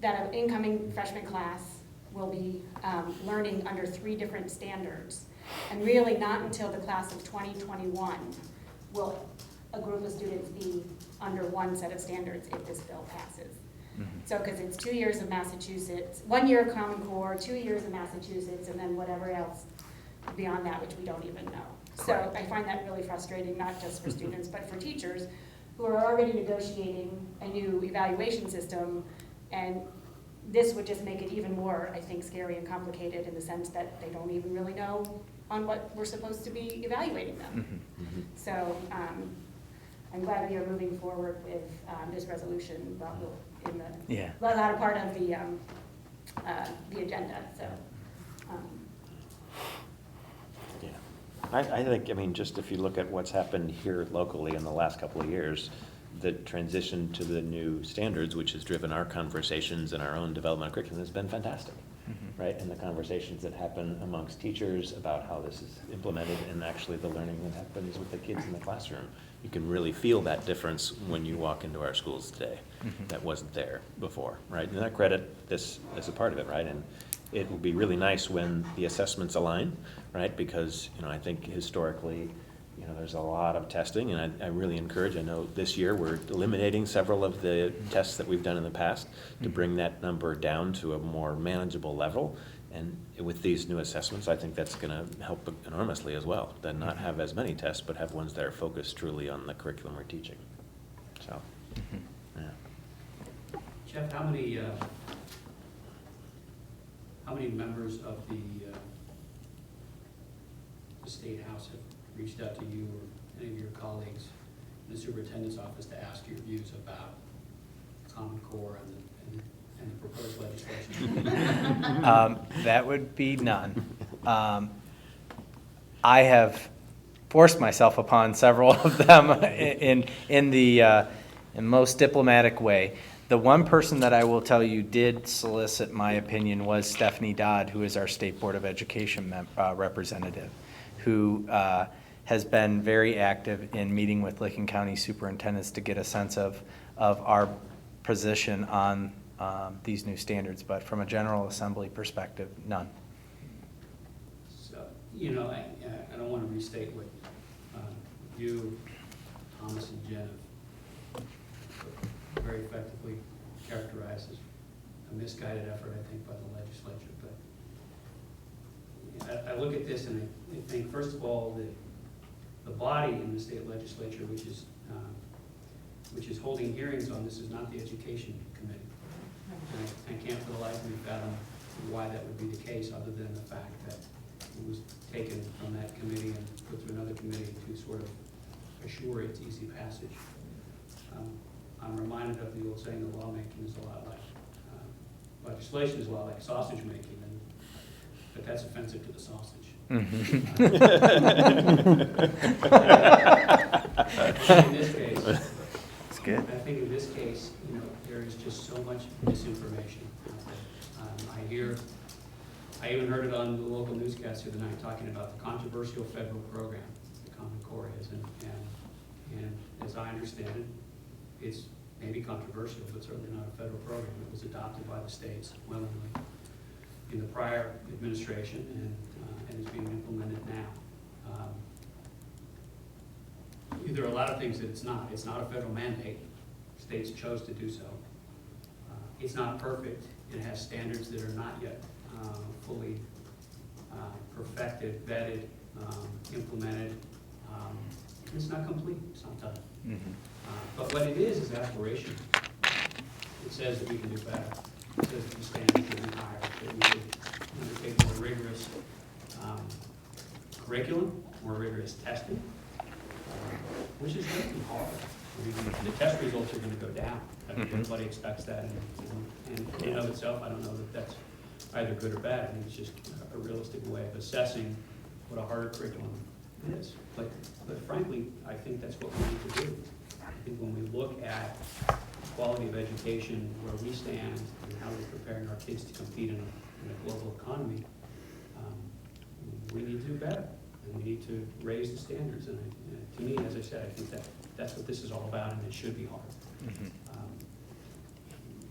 [SPEAKER 10] That an incoming freshman class will be learning under 3 different standards, and really not until the class of 2021 will a group of students be under one set of standards if this bill passes. So, because it's 2 years of Massachusetts, 1 year of Common Core, 2 years of Massachusetts, and then whatever else beyond that, which we don't even know. So I find that really frustrating, not just for students, but for teachers who are already negotiating a new evaluation system, and this would just make it even more, I think, scary and complicated in the sense that they don't even really know on what we're supposed to be evaluating them. So I'm glad we are moving forward with this resolution, but in the latter part of the agenda. So.
[SPEAKER 6] Yeah, I think, I mean, just if you look at what's happened here locally in the last couple of years, the transition to the new standards, which has driven our conversations and our own development of curriculum, has been fantastic, right? And the conversations that happen amongst teachers about how this is implemented and actually the learning that happens with the kids in the classroom. You can really feel that difference when you walk into our schools today. That wasn't there before, right? And I credit this as a part of it, right? And it will be really nice when the assessments align, right? Because, you know, I think historically, you know, there's a lot of testing, and I really encourage, I know this year we're eliminating several of the tests that we've done in the past to bring that number down to a more manageable level. And with these new assessments, I think that's gonna help enormously as well, to not have as many tests, but have ones that are focused truly on the curriculum we're teaching. So, yeah.
[SPEAKER 5] Jeff, how many members of the State House have reached out to you or any of your colleagues in the superintendent's office to ask your views about Common Core and the proposed legislation?
[SPEAKER 7] That would be none. I have forced myself upon several of them in the most diplomatic way. The one person that I will tell you did solicit my opinion was Stephanie Dodd, who is our State Board of Education representative, who has been very active in meeting with Licking County superintendents to get a sense of our position on these new standards. But from a General Assembly perspective, none.
[SPEAKER 5] So, you know, I don't want to restate what you, Thomas, and Jen have very effectively characterized as a misguided effort, I think, by the legislature. But I look at this and I think, first of all, the body in the state legislature, which is holding hearings on this, is not the Education Committee. And I can't for the life of me fathom why that would be the case, other than the fact that it was taken from that committee and put through another committee to sort of assure its easy passage. I'm reminded of the old saying that lawmaking is a lot like, legislation is a lot like sausage making, but that's offensive to the sausage. In this case,
[SPEAKER 7] That's good.
[SPEAKER 5] I think in this case, you know, there is just so much misinformation out there. I even heard it on the local newscast the other night talking about the controversial federal program the Common Core is, and as I understand it, it's maybe controversial, but certainly not a federal program. It was adopted by the states willingly in the prior administration, and is being implemented now. There are a lot of things that it's not. It's not a federal mandate. States chose to do so. It's not perfect. It has standards that are not yet fully perfected, vetted, implemented. It's not complete. It's not done. But what it is aspirational. It says that we can do better. It says that the standards should be higher, that we should undertake more rigorous curriculum, more rigorous testing, which is going to be hard. The test results are gonna go down. I think everybody expects that, and in and of itself, I don't know that that's either good or bad. I think it's just a realistic way of assessing what a harder curriculum is. But frankly, I think that's what we need to do. I think when we look at quality of education, where we stand, and how we're preparing our kids to compete in a global economy, we need to do better, and we need to raise the standards. And to me, as I said, I think that's what this is all about, and it should be hard.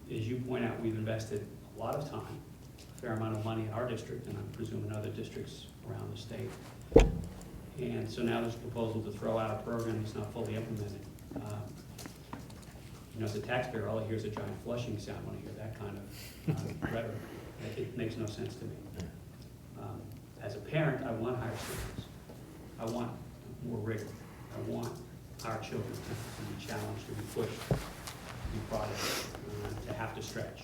[SPEAKER 5] As you point out, we've invested a lot of time, a fair amount of money in our district, and I presume in other districts around the state. And so now there's a proposal to throw out a program that's not fully implemented. As a taxpayer, all I hear is a giant flushing sound when I hear that kind of rhetoric. It makes no sense to me. As a parent, I want higher standards. I want more rigor. I want our children to be challenged, to be pushed, to be prodded, to have to stretch.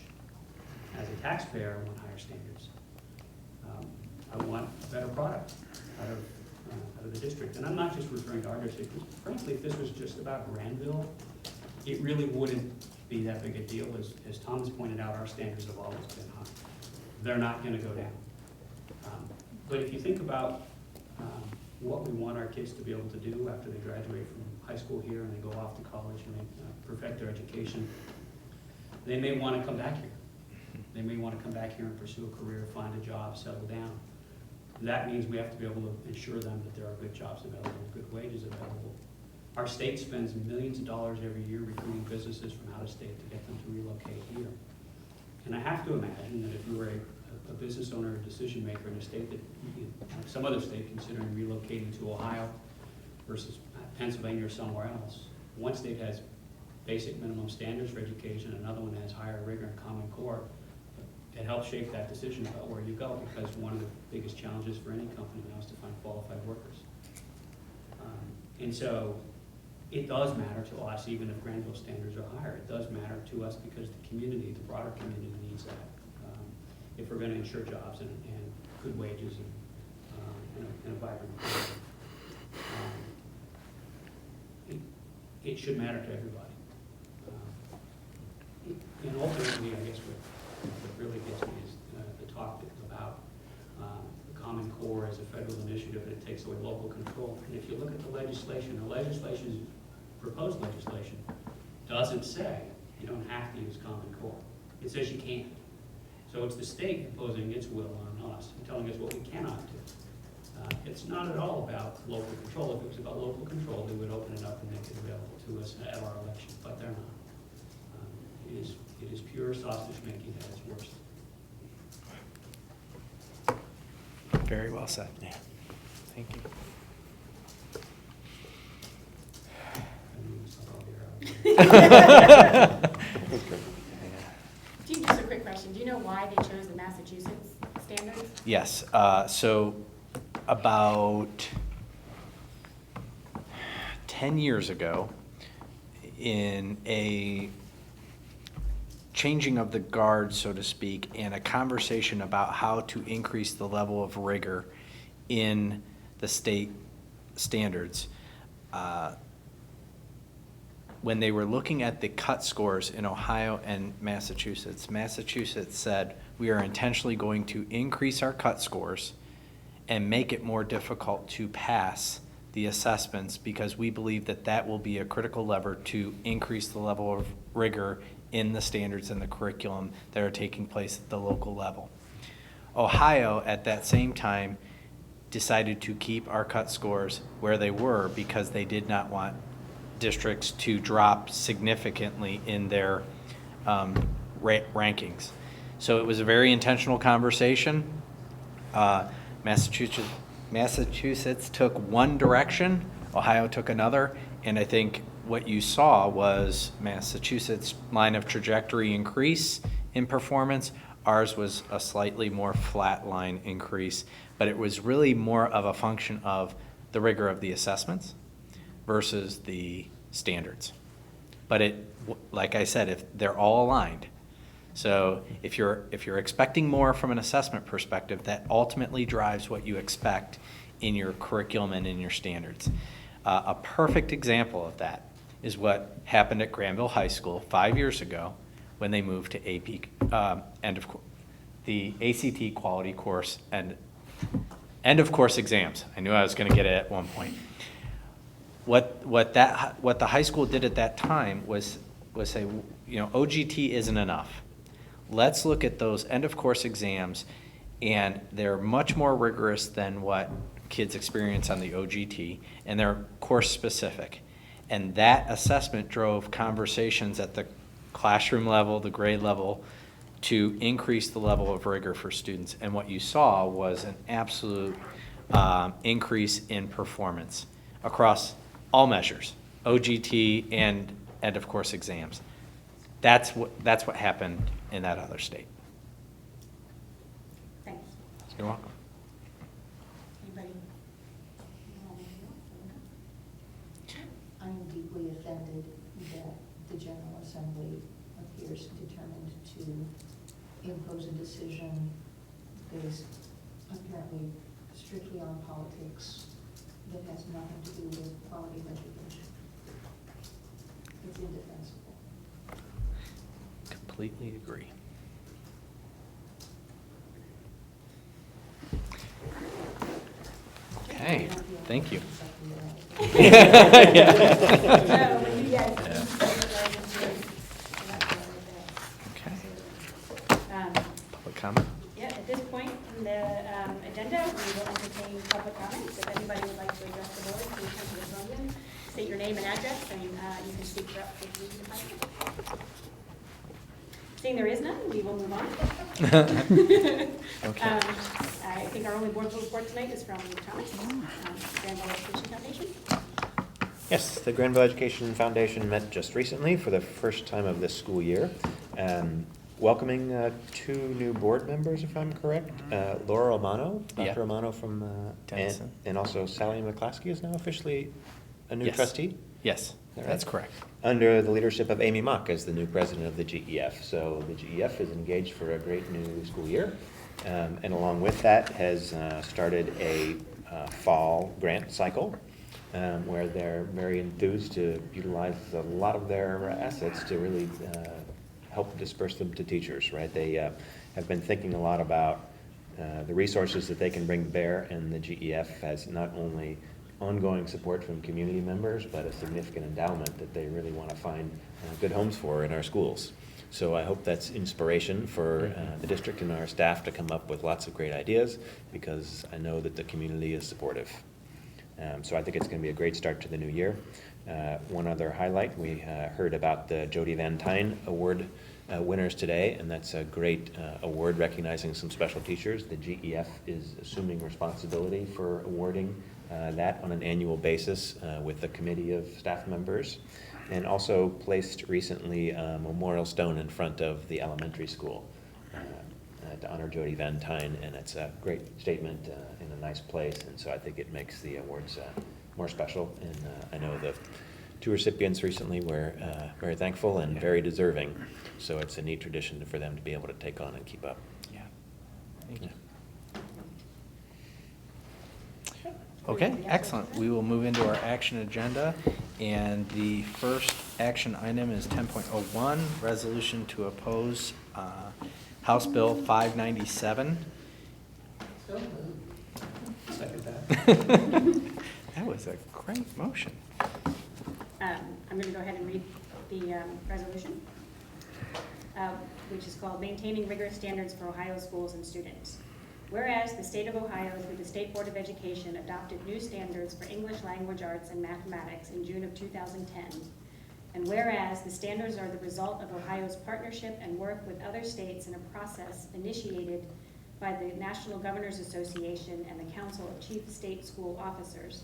[SPEAKER 5] As a taxpayer, I want higher standards. I want a better product out of the district. And I'm not just referring to our district. Frankly, if this was just about Granville, it really wouldn't be that big a deal. As Thomas pointed out, our standards have always been high. They're not going to go down. But if you think about what we want our kids to be able to do after they graduate from high school here and they go off to college and they perfect their education, they may want to come back here. They may want to come back here and pursue a career, find a job, settle down. That means we have to be able to ensure them that there are good jobs available, good wages available. Our state spends millions of dollars every year recruiting businesses from out of state to get them to relocate here. And I have to imagine that if you were a business owner or decision maker in a state that, like some other state considering relocating to Ohio versus Pennsylvania or somewhere else, one state has basic minimum standards for education, another one has higher rigor and Common Core. It helps shape that decision about where you go, because one of the biggest challenges for any company now is to find qualified workers. And so it does matter to us, even if Granville standards are higher. It does matter to us because the community, the broader community, needs that. If we're going to ensure jobs and good wages and a vibrant economy. It should matter to everybody. And ultimately, I guess what really gets me is the talk about the Common Core as a federal initiative, and it takes away local control. And if you look at the legislation, proposed legislation doesn't say you don't have to use Common Core. It says you can't. So it's the state imposing its will on us and telling us what we cannot do. It's not at all about local control. If it was about local control, they would open it up and make it available to us at our election, but they're not. It is pure sausage making at its worst.
[SPEAKER 7] Very well said. Yeah. Thank you.
[SPEAKER 10] Just a quick question. Do you know why they chose the Massachusetts standards?
[SPEAKER 7] Yes. So about 10 years ago, in a changing of the guard, so to speak, and a conversation about how to increase the level of rigor in the state standards, when they were looking at the cut scores in Ohio and Massachusetts, Massachusetts said, we are intentionally going to increase our cut scores and make it more difficult to pass the assessments, because we believe that that will be a critical lever to increase the level of rigor in the standards and the curriculum that are taking place at the local level. Ohio, at that same time, decided to keep our cut scores where they were because they did not want districts to drop significantly in their rankings. So it was a very intentional conversation. Massachusetts took one direction, Ohio took another, and I think what you saw was Massachusetts' line of trajectory increase in performance. Ours was a slightly more flat line increase, but it was really more of a function of the rigor of the assessments versus the standards. But it, like I said, if they're all aligned. So if you're expecting more from an assessment perspective, that ultimately drives what you expect in your curriculum and in your standards. A perfect example of that is what happened at Granville High School 5 years ago when they moved to the ACT quality course and end of course exams. I knew I was going to get it at one point. What the high school did at that time was say, OGT isn't enough. Let's look at those end of course exams, and they're much more rigorous than what kids experience on the OGT, and they're course specific. And that assessment drove conversations at the classroom level, the grade level, to increase the level of rigor for students. And what you saw was an absolute increase in performance across all measures, OGT and end of course exams. That's what happened in that other state.
[SPEAKER 10] Thanks.
[SPEAKER 7] You're welcome.
[SPEAKER 10] Anybody?
[SPEAKER 11] I'm deeply offended that the General Assembly appears determined to impose a decision based apparently strictly on politics that has nothing to do with quality of education. It's indefensible.
[SPEAKER 7] Completely agree. Okay, thank you. Okay. Public comment?
[SPEAKER 10] Yeah, at this point in the agenda, we will entertain public comments. If anybody would like to address the board, please come to the podium, state your name and address, and you can speak for up to 3 minutes. Seeing there is none, we will move on.
[SPEAKER 7] Okay.
[SPEAKER 10] I think our only board report tonight is from Thomas, Granville Education Foundation.
[SPEAKER 6] Yes, the Granville Education Foundation met just recently for the first time of this school year, welcoming 2 new board members, if I'm correct. Laura Romano, Dr.
[SPEAKER 7] Yeah.
[SPEAKER 6] Romano from
[SPEAKER 7] Denison.
[SPEAKER 6] and also Sally McClaskey is now officially a new
[SPEAKER 7] Yes.
[SPEAKER 6] trustee.
[SPEAKER 7] Yes,
[SPEAKER 6] All
[SPEAKER 7] that's
[SPEAKER 6] right.
[SPEAKER 7] correct.
[SPEAKER 6] Under the leadership of Amy Mock as the new president of the GEF. So the GEF is engaged for a great new school year. And along with that has started a fall grant cycle where they're very enthused to utilize a lot of their assets to really help disperse them to teachers, right? They have been thinking a lot about the resources that they can bring to bear, and the GEF has not only ongoing support from community members, but a significant endowment that they really want to find good homes for in our schools. So I hope that's inspiration for the district and our staff to come up with lots of great ideas, because I know that the community is supportive. So I think it's going to be a great start to the new year. One other highlight, we heard about the Jody Van Tyne Award winners today, and that's a great award recognizing some special teachers. The GEF is assuming responsibility for awarding that on an annual basis with a committee of staff members, and also placed recently a memorial stone in front of the elementary school to honor Jody Van Tyne, and it's a great statement in a nice place, and so I think it makes the awards more special, and I know the 2 recipients recently were very thankful and very deserving, so it's a neat tradition for them to be able to take on and keep up.
[SPEAKER 7] Yeah. Thank you.
[SPEAKER 6] Yeah.
[SPEAKER 7] Okay, excellent. We will move into our action agenda, and the first action item is 10.01, resolution to oppose House Bill 597.
[SPEAKER 11] So moved.
[SPEAKER 5] Second that.
[SPEAKER 7] That was a great motion.
[SPEAKER 10] I'm going to go ahead and read the resolution, which is called Maintaining Rigorous Standards for Ohio Schools and Students. Whereas the state of Ohio, through the State Board of Education, adopted new standards for English language arts and mathematics in June of 2010. And whereas the standards are the result of Ohio's partnership and work with other states in a process initiated by the National Governors Association and the Council of Chief State School Officers.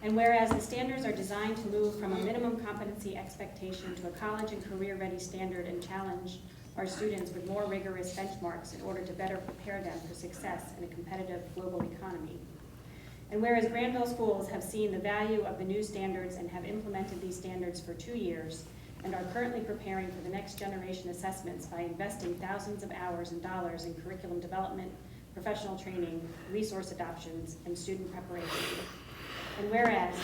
[SPEAKER 10] And whereas the standards are designed to move from a minimum competency expectation to a college and career-ready standard and challenge our students with more rigorous benchmarks in order to better prepare them for success in a competitive global economy. And whereas Granville schools have seen the value of the new standards and have implemented these standards for 2 years and are currently preparing for the next generation assessments by investing thousands of hours and dollars in curriculum development, professional training, resource adoptions, and student preparation. And whereas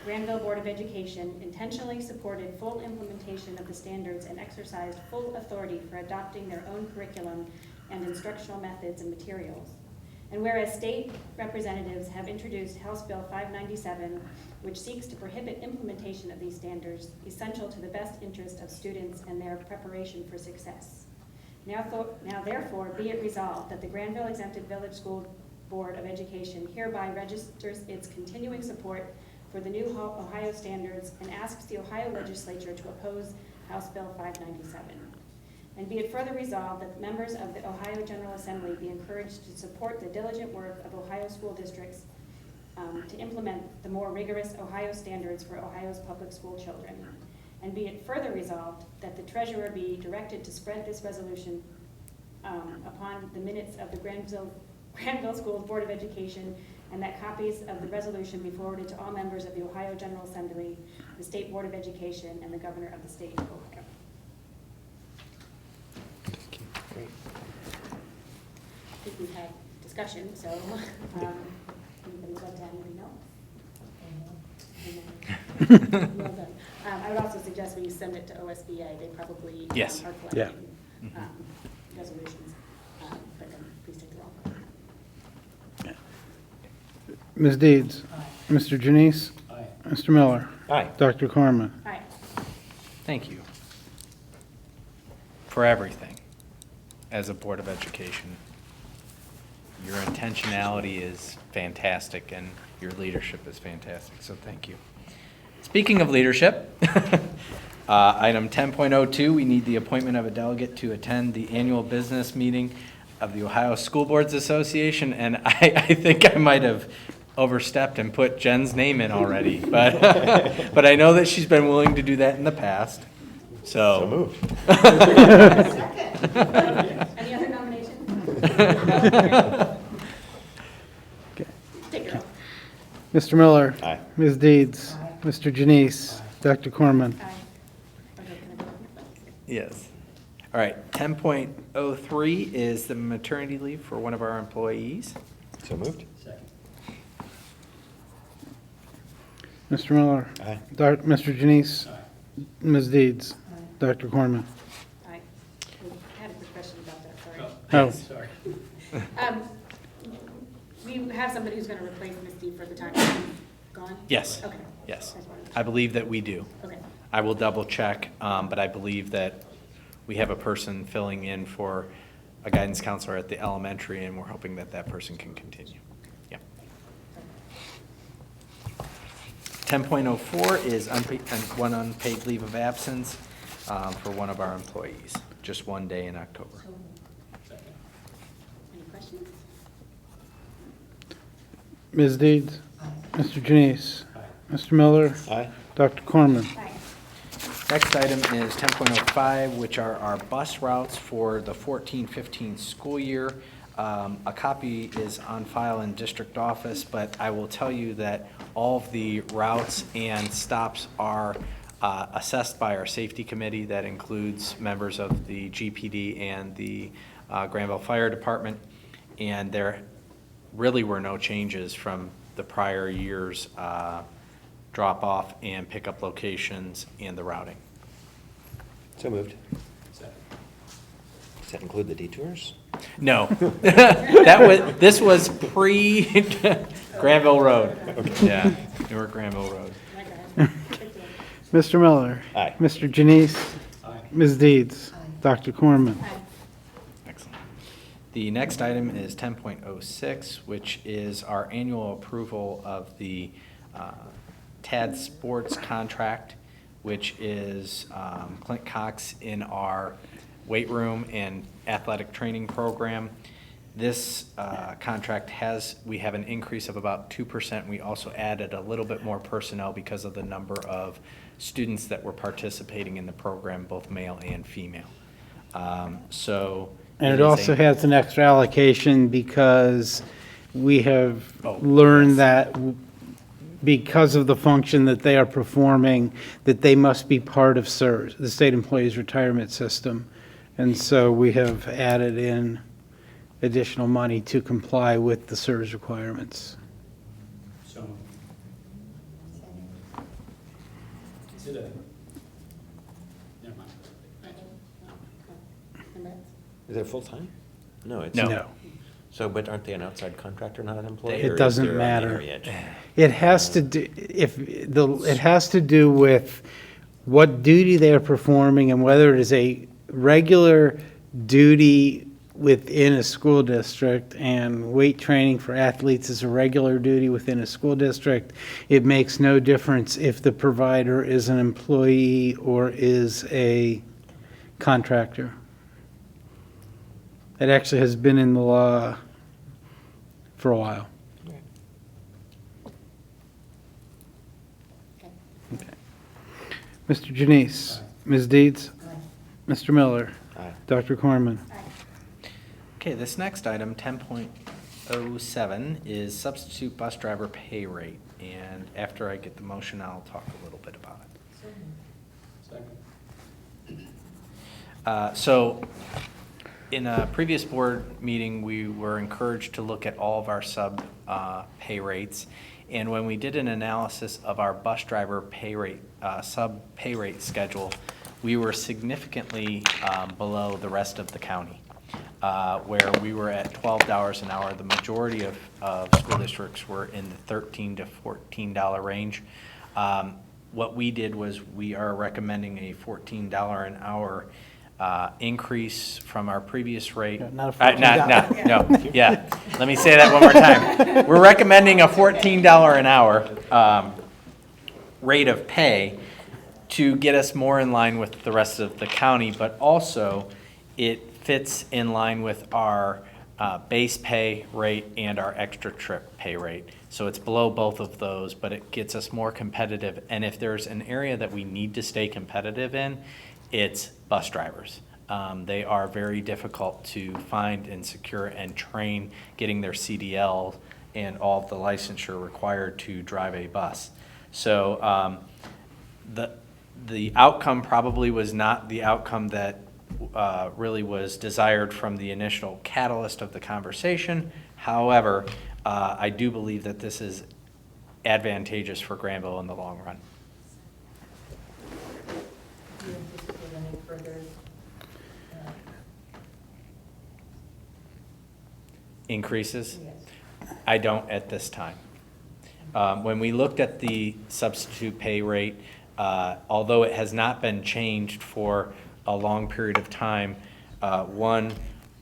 [SPEAKER 10] Granville Board of Education intentionally supported full implementation of the standards and exercised full authority for adopting their own curriculum and instructional methods and materials. And whereas state representatives have introduced House Bill 597, which seeks to prohibit implementation of these standards, essential to the best interest of students and their preparation for success. Now therefore, be it resolved that the Granville Exempted Village School Board of Education hereby registers its continuing support for the new Ohio standards and asks the Ohio legislature to oppose House Bill 597. And be it further resolved that members of the Ohio General Assembly be encouraged to support the diligent work of Ohio school districts to implement the more rigorous Ohio standards for Ohio's public school children. And be it further resolved that the treasurer be directed to spread this resolution upon the minutes of the Granville Schools Board of Education, and that copies of the resolution be forwarded to all members of the Ohio General Assembly, the State Board of Education, and the Governor of the State of Ohio.
[SPEAKER 6] Great.
[SPEAKER 10] I think we've had discussion, so anybody would like to add anything else? Well done. I would also suggest when you send it to OSBA, they probably
[SPEAKER 7] Yes.
[SPEAKER 10] are
[SPEAKER 2] Yeah.
[SPEAKER 10] collecting resolutions, but then please take the roll.
[SPEAKER 12] Ms. Deeds. Mr. Janice.
[SPEAKER 5] Aye.
[SPEAKER 12] Mr. Miller.
[SPEAKER 6] Aye.
[SPEAKER 12] Dr. Corman.
[SPEAKER 10] All right.
[SPEAKER 7] Thank you for everything as a Board of Education. Your intentionality is fantastic and your leadership is fantastic, so thank you. Speaking of leadership, item 10.02, we need the appointment of a delegate to attend the annual business meeting of the Ohio School Boards Association, and I think I might have overstepped and put Jen's name in already, but but I know that she's been willing to do that in the past,
[SPEAKER 6] So
[SPEAKER 7] so.
[SPEAKER 6] moved.
[SPEAKER 10] Any other nominations? Take it.
[SPEAKER 12] Mr. Miller.
[SPEAKER 6] Aye.
[SPEAKER 12] Ms. Deeds. Mr. Janice. Dr. Corman.
[SPEAKER 10] Aye. Okay, can I go?
[SPEAKER 7] Yes. All right, 10.03 is the maternity leave for one of our employees.
[SPEAKER 6] So moved.
[SPEAKER 5] Second.
[SPEAKER 12] Mr. Miller.
[SPEAKER 6] Aye.
[SPEAKER 12] Mr. Janice.
[SPEAKER 5] Aye.
[SPEAKER 12] Ms. Deeds. Dr. Corman.
[SPEAKER 10] Aye. We had a quick question about that, sorry.
[SPEAKER 12] Oh.
[SPEAKER 5] Sorry.
[SPEAKER 10] We have somebody who's gonna replace Ms. D for the time she's gone?
[SPEAKER 7] Yes.
[SPEAKER 10] Okay.
[SPEAKER 7] Yes,
[SPEAKER 10] That's what
[SPEAKER 7] I believe that we do.
[SPEAKER 10] Okay.
[SPEAKER 7] I will double check, but I believe that we have a person filling in for a guidance counselor at the elementary, and we're hoping that that person can continue. Yep. 10.04 is one unpaid leave of absence for one of our employees, just one day in October.
[SPEAKER 5] Second.
[SPEAKER 10] Any questions?
[SPEAKER 12] Ms. Deeds. Mr. Janice.
[SPEAKER 5] Aye.
[SPEAKER 12] Mr. Miller.
[SPEAKER 6] Aye.
[SPEAKER 12] Dr. Corman.
[SPEAKER 10] Aye.
[SPEAKER 7] Next item is 10.05, which are our bus routes for the 14-15 school year. A copy is on file in district office, but I will tell you that all of the routes and stops are assessed by our safety committee. That includes members of the GPD and the Granville Fire Department. And there really were no changes from the prior year's drop-off and pickup locations and the routing.
[SPEAKER 6] So moved.
[SPEAKER 5] Second.
[SPEAKER 6] Does that include the detours?
[SPEAKER 7] No. This was pre-Granville Road. Yeah, Newark Granville Road.
[SPEAKER 10] Okay.
[SPEAKER 12] Mr. Miller.
[SPEAKER 6] Aye.
[SPEAKER 12] Mr. Janice.
[SPEAKER 5] Aye.
[SPEAKER 12] Ms. Deeds. Dr. Corman.
[SPEAKER 10] Aye.
[SPEAKER 7] Excellent. The next item is 10.06, which is our annual approval of the TAD Sports contract, which is Clint Cox in our weight room and athletic training program. This contract we have an increase of about 2%. We also added a little bit more personnel because of the number of students that were participating in the program, both male and female. So.
[SPEAKER 12] And it
[SPEAKER 7] is
[SPEAKER 12] also
[SPEAKER 7] a-
[SPEAKER 12] has an extra allocation because we have
[SPEAKER 7] Oh,
[SPEAKER 12] learned
[SPEAKER 7] yes.
[SPEAKER 12] that because of the function that they are performing, that they must be part of SERS, the State Employees Retirement System. And so we have added in additional money to comply with the SERS requirements.
[SPEAKER 5] So moved. Is it a, never mind.
[SPEAKER 6] Is it full-time? No, it's.
[SPEAKER 7] No.
[SPEAKER 6] So, but aren't they an outside contractor, not an employee?
[SPEAKER 12] It
[SPEAKER 6] or is
[SPEAKER 12] doesn't
[SPEAKER 6] there a
[SPEAKER 12] matter.
[SPEAKER 6] marriage?
[SPEAKER 12] It has to do, it has to do with what duty they're performing and whether it is a regular duty within a school district, and weight training for athletes is a regular duty within a school district. It makes no difference if the provider is an employee or is a contractor. It actually has been in the law for a while. Okay. Mr. Janice, Ms. Deeds, Mr. Miller,
[SPEAKER 6] Aye.
[SPEAKER 12] Dr. Corman.
[SPEAKER 7] Okay, this next item, 10.07, is substitute bus driver pay rate. And after I get the motion, I'll talk a little bit about it.
[SPEAKER 5] Second.
[SPEAKER 7] So, in a previous board meeting, we were encouraged to look at all of our sub pay rates. And when we did an analysis of our bus driver pay rate, sub pay rate schedule, we were significantly below the rest of the county, where we were at $12 an hour. The majority of school districts were in the $13 to $14 range. What we did was we are recommending a $14 an hour increase from our previous rate.
[SPEAKER 12] Not a $14.
[SPEAKER 7] No, yeah. Let me say that one more time. We're recommending a $14 an hour rate of pay to get us more in line with the rest of the county, but also it fits in line with our base pay rate and our extra trip pay rate. So it's below both of those, but it gets us more competitive. And if there's an area that we need to stay competitive in, it's bus drivers. They are very difficult to find and secure and train, getting their CDL and all of the licensure required to drive a bus. So the outcome probably was not the outcome that really was desired from the initial catalyst of the conversation. However, I do believe that this is advantageous for Granville in the long run.
[SPEAKER 11] Do you anticipate any further
[SPEAKER 7] Increases?
[SPEAKER 11] yes?
[SPEAKER 7] I don't at this time. When we looked at the substitute pay rate, although it has not been changed for a long period of time, one,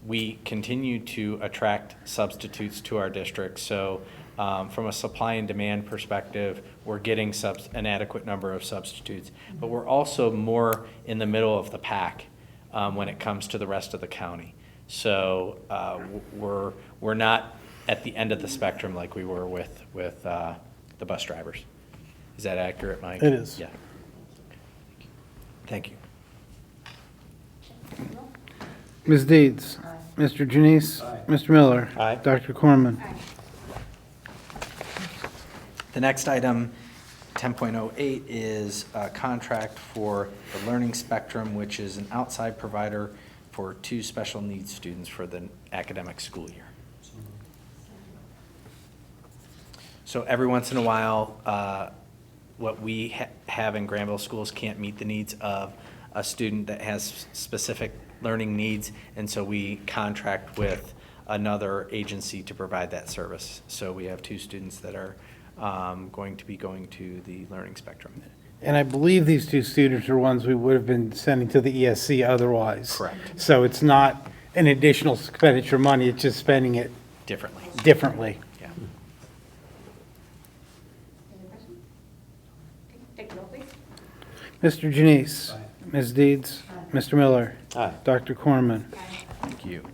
[SPEAKER 7] we continue to attract substitutes to our district. So from a supply and demand perspective, we're getting an adequate number of substitutes. But we're also more in the middle of the pack when it comes to the rest of the county. So we're not at the end of the spectrum like we were with the bus drivers. Is that accurate, Mike?
[SPEAKER 12] It is.
[SPEAKER 7] Yeah. Thank you.
[SPEAKER 12] Ms. Deeds,
[SPEAKER 11] Aye.
[SPEAKER 12] Mr. Janice,
[SPEAKER 5] Aye.
[SPEAKER 12] Mr. Miller,
[SPEAKER 6] Aye.
[SPEAKER 12] Dr. Corman.
[SPEAKER 7] The next item, 10.08, is a contract for the Learning Spectrum, which is an outside provider for 2 special needs students for the academic school year. So every once in a while, what we have in Granville schools can't meet the needs of a student that has specific learning needs, and so we contract with another agency to provide that service. So we have 2 students that are going to be going to the Learning Spectrum.
[SPEAKER 12] And I believe these 2 students are ones we would have been sending to the ESC otherwise.
[SPEAKER 7] Correct.
[SPEAKER 12] So it's not an additional expenditure of money, it's just spending it
[SPEAKER 7] Differently.
[SPEAKER 12] differently.
[SPEAKER 7] Yeah.
[SPEAKER 10] Any other questions? Okay, take the roll, please.
[SPEAKER 12] Mr. Janice,
[SPEAKER 5] Aye.
[SPEAKER 12] Ms. Deeds, Mr. Miller,
[SPEAKER 6] Aye.
[SPEAKER 12] Dr. Corman.
[SPEAKER 7] Thank you.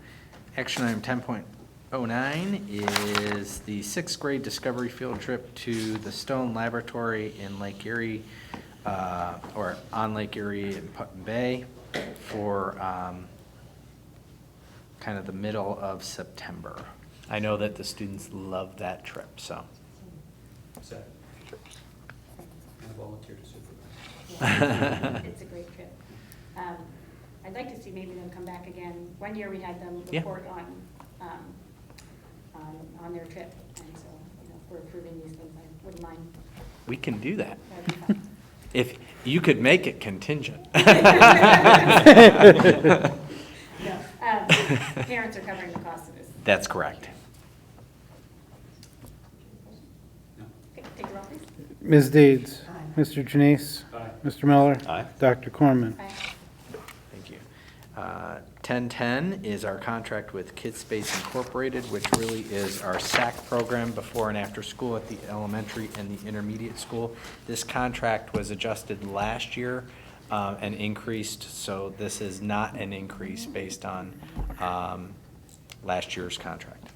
[SPEAKER 7] Action item 10.09 is the 6th grade discovery field trip to the Stone Laboratory in Lake Erie, or on Lake Erie in Putnam Bay for kind of the middle of September. I know that the students love that trip, so.
[SPEAKER 5] Second. And a volunteer to supervise.
[SPEAKER 10] It's a great trip. I'd like to see maybe them come back again. One year we had them
[SPEAKER 7] Yeah.
[SPEAKER 10] report on their trip, and so, if we're approving these things, I wouldn't mind.
[SPEAKER 7] We can do that.
[SPEAKER 10] That'd be fun.
[SPEAKER 7] If you could make it contingent.
[SPEAKER 10] No, parents are covering the cost of this.
[SPEAKER 7] That's correct.
[SPEAKER 10] Okay, take the roll, please.
[SPEAKER 12] Ms. Deeds.
[SPEAKER 11] Aye.
[SPEAKER 12] Mr. Janice.
[SPEAKER 5] Aye.
[SPEAKER 12] Mr. Miller.
[SPEAKER 6] Aye.
[SPEAKER 12] Dr. Corman.
[SPEAKER 10] Aye.
[SPEAKER 7] Thank you. 1010 is our contract with KidSpace Incorporated, which really is our SAC program before and after school at the elementary and the intermediate school. This contract was adjusted last year and increased, so this is not an increase based on last year's contract.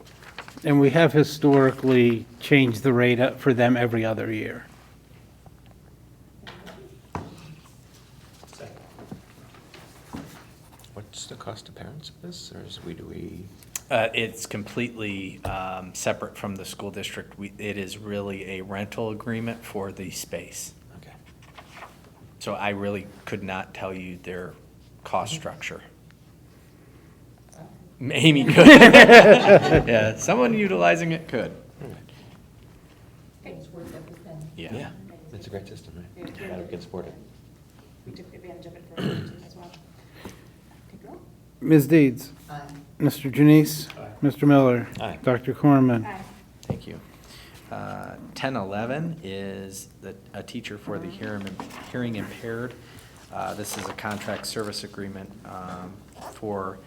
[SPEAKER 12] And we have historically changed the rate up for them every other year.
[SPEAKER 5] Second.
[SPEAKER 6] What's the cost of parents of this, or do we?
[SPEAKER 7] It's completely separate from the school district. It is really a rental agreement for the space.
[SPEAKER 6] Okay.
[SPEAKER 7] So I really could not tell you their cost structure. Amy could. Yeah, someone utilizing it could.
[SPEAKER 11] It's worth everything.
[SPEAKER 7] Yeah.
[SPEAKER 6] It's a great system, right?
[SPEAKER 10] Yeah.
[SPEAKER 6] Glad we can support it.
[SPEAKER 10] We took advantage of it for our team as well. Take the roll.
[SPEAKER 12] Ms. Deeds.
[SPEAKER 11] Aye.
[SPEAKER 12] Mr. Janice.
[SPEAKER 5] Aye.
[SPEAKER 12] Mr. Miller.
[SPEAKER 6] Aye.
[SPEAKER 12] Dr. Corman.
[SPEAKER 10] Aye.
[SPEAKER 7] Thank you. 1011 is a teacher for the hearing impaired. This is a contract service agreement for,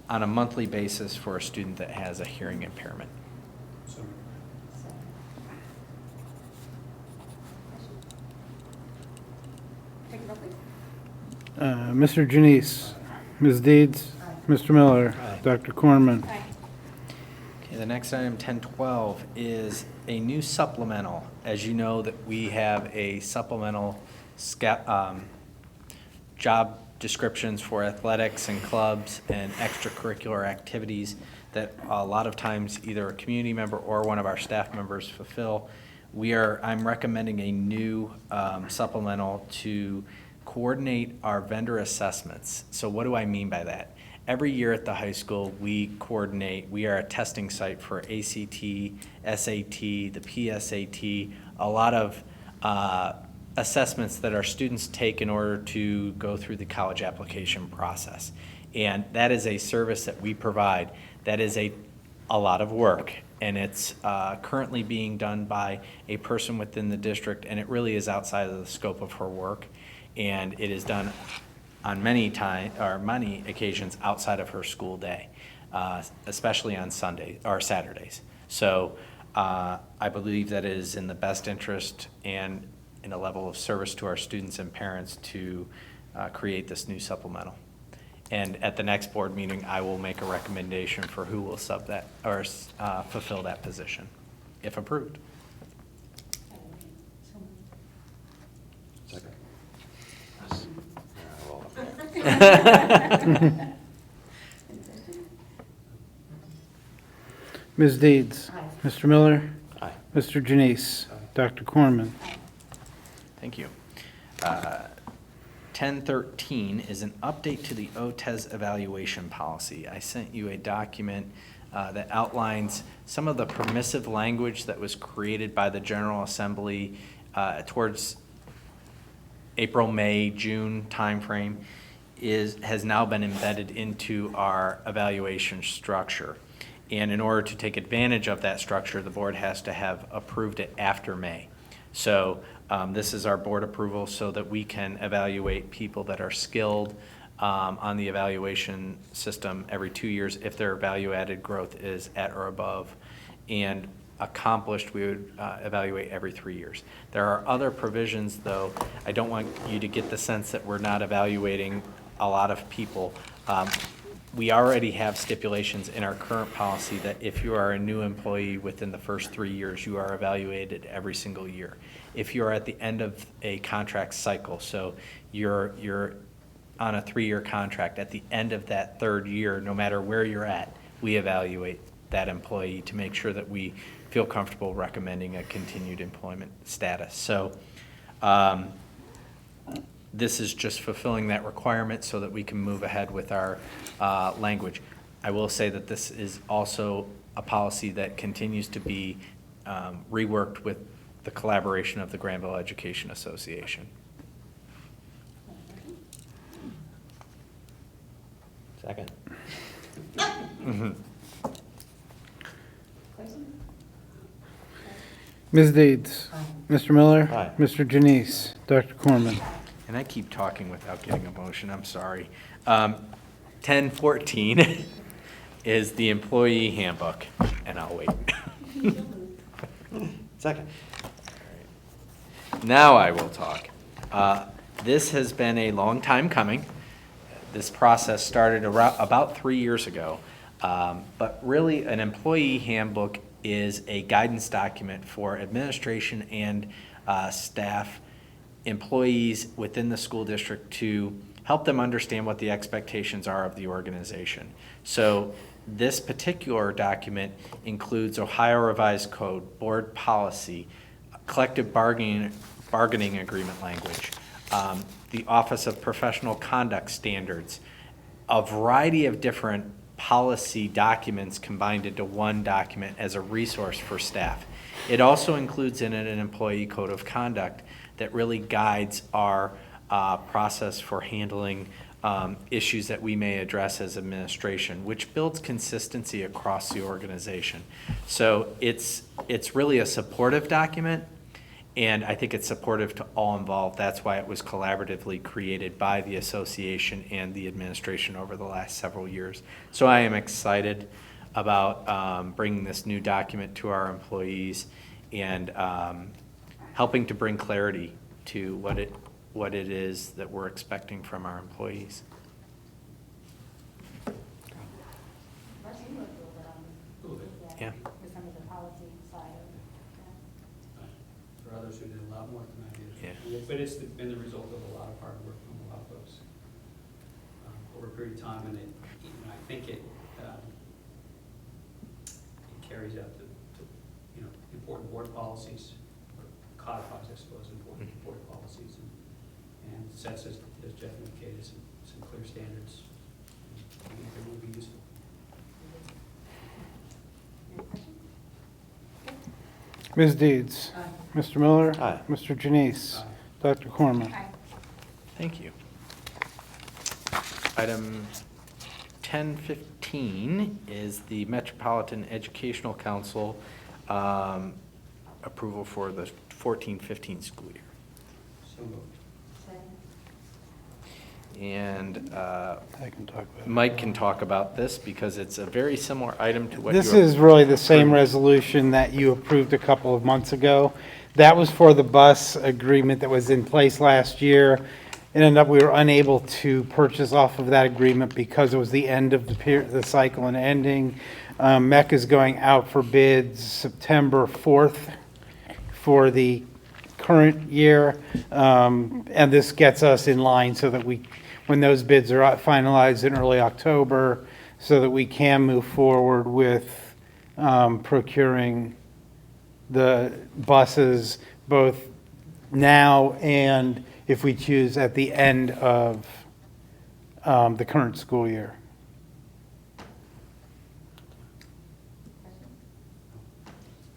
[SPEAKER 7] on a monthly basis for a student that has a hearing impairment.
[SPEAKER 5] So moved.
[SPEAKER 10] Take the roll, please.
[SPEAKER 12] Mr. Janice. Ms. Deeds.
[SPEAKER 11] Aye.
[SPEAKER 12] Mr. Miller.
[SPEAKER 6] Aye.
[SPEAKER 12] Dr. Corman.
[SPEAKER 10] Aye.
[SPEAKER 7] Okay, the next item, 1012, is a new supplemental. As you know, that we have a supplemental job descriptions for athletics and clubs and extracurricular activities that a lot of times either a community member or one of our staff members fulfill. I'm recommending a new supplemental to coordinate our vendor assessments. So what do I mean by that? Every year at the high school, we are a testing site for ACT, SAT, the PSAT, a lot of assessments that our students take in order to go through the college application process. And that is a service that we provide. That is a lot of work, and it's currently being done by a person within the district, and it really is outside of the scope of her work. And it is done on many occasions outside of her school day, especially on Sunday or Saturdays. So I believe that it is in the best interest and in a level of service to our students and parents to create this new supplemental. And at the next board meeting, I will make a recommendation for who will sub that or fulfill that position, if approved.
[SPEAKER 11] So moved.
[SPEAKER 6] Second.
[SPEAKER 12] Ms. Deeds.
[SPEAKER 11] Aye.
[SPEAKER 12] Mr. Miller.
[SPEAKER 6] Aye.
[SPEAKER 12] Mr. Janice.
[SPEAKER 5] Aye.
[SPEAKER 12] Dr. Corman.
[SPEAKER 7] Thank you. 1013 is an update to the OTES evaluation policy. I sent you a document that outlines some of the permissive language that was created by the General Assembly towards April, May, June timeframe has now been embedded into our evaluation structure. And in order to take advantage of that structure, the board has to have approved it after May. So this is our board approval so that we can evaluate people that are skilled on the evaluation system every 2 years if their value-added growth is at or above. And accomplished, we would evaluate every 3 years. There are other provisions, though. I don't want you to get the sense that we're not evaluating a lot of people. We already have stipulations in our current policy that if you are a new employee within the first 3 years, you are evaluated every single year. If you are at the end of a contract cycle, so you're on a 3-year contract, at the end of that 3rd year, no matter where you're at, we evaluate that employee to make sure that we feel comfortable recommending a continued employment status. So this is just fulfilling that requirement so that we can move ahead with our language. I will say that this is also a policy that continues to be reworked with the collaboration of the Granville Education Association.
[SPEAKER 6] Second.
[SPEAKER 12] Ms. Deeds? Mr. Miller?
[SPEAKER 6] Aye.
[SPEAKER 12] Mr. Janice? Dr. Corman?
[SPEAKER 7] And I keep talking without getting a motion, I'm sorry. 1014 is the employee handbook, and I'll wait.
[SPEAKER 6] Second.
[SPEAKER 7] Now I will talk. This has been a long time coming. This process started about 3 years ago. But really, an employee handbook is a guidance document for administration and staff, employees within the school district to help them understand what the expectations are of the organization. So this particular document includes Ohio Revised Code, board policy, collective bargaining agreement language, the Office of Professional Conduct Standards, a variety of different policy documents combined into one document as a resource for staff. It also includes in it an employee code of conduct that really guides our process for handling issues that we may address as administration, which builds consistency across the organization. So it's really a supportive document, and I think it's supportive to all involved. That's why it was collaboratively created by the association and the administration over the last several years. So I am excited about bringing this new document to our employees and helping to bring clarity to what it is that we're expecting from our employees. Yeah.
[SPEAKER 10] With some of the policy side of
[SPEAKER 5] For others who did a lot more than I did.
[SPEAKER 7] Yeah.
[SPEAKER 5] But it's been the result of a lot of hard work from a lot of folks over a period of time, and I think it carries out the important board policies, or codifies, I suppose, important board policies, and sets, as Jeff indicated, some clear standards. I think it will be useful.
[SPEAKER 12] Ms. Deeds? Mr. Miller?
[SPEAKER 6] Aye.
[SPEAKER 12] Mr. Janice?
[SPEAKER 5] Aye.
[SPEAKER 12] Dr. Corman?
[SPEAKER 10] Aye.
[SPEAKER 7] Thank you. Item 1015 is the Metropolitan Educational Council approval for the 14-15 school year.
[SPEAKER 5] So moved.
[SPEAKER 7] And
[SPEAKER 12] I can talk about it.
[SPEAKER 7] Mike can talk about this because it's a very similar item to what
[SPEAKER 12] This
[SPEAKER 7] you
[SPEAKER 12] is really the same resolution that you approved a couple of months ago. That was for the bus agreement that was in place last year. It ended up, we were unable to purchase off of that agreement because it was the end of the cycle and ending. MEC is going out for bids September 4th for the current year. And this gets us in line so that when those bids are finalized in early October, so that we can move forward with procuring the buses both now and if we choose at the end of the current school year.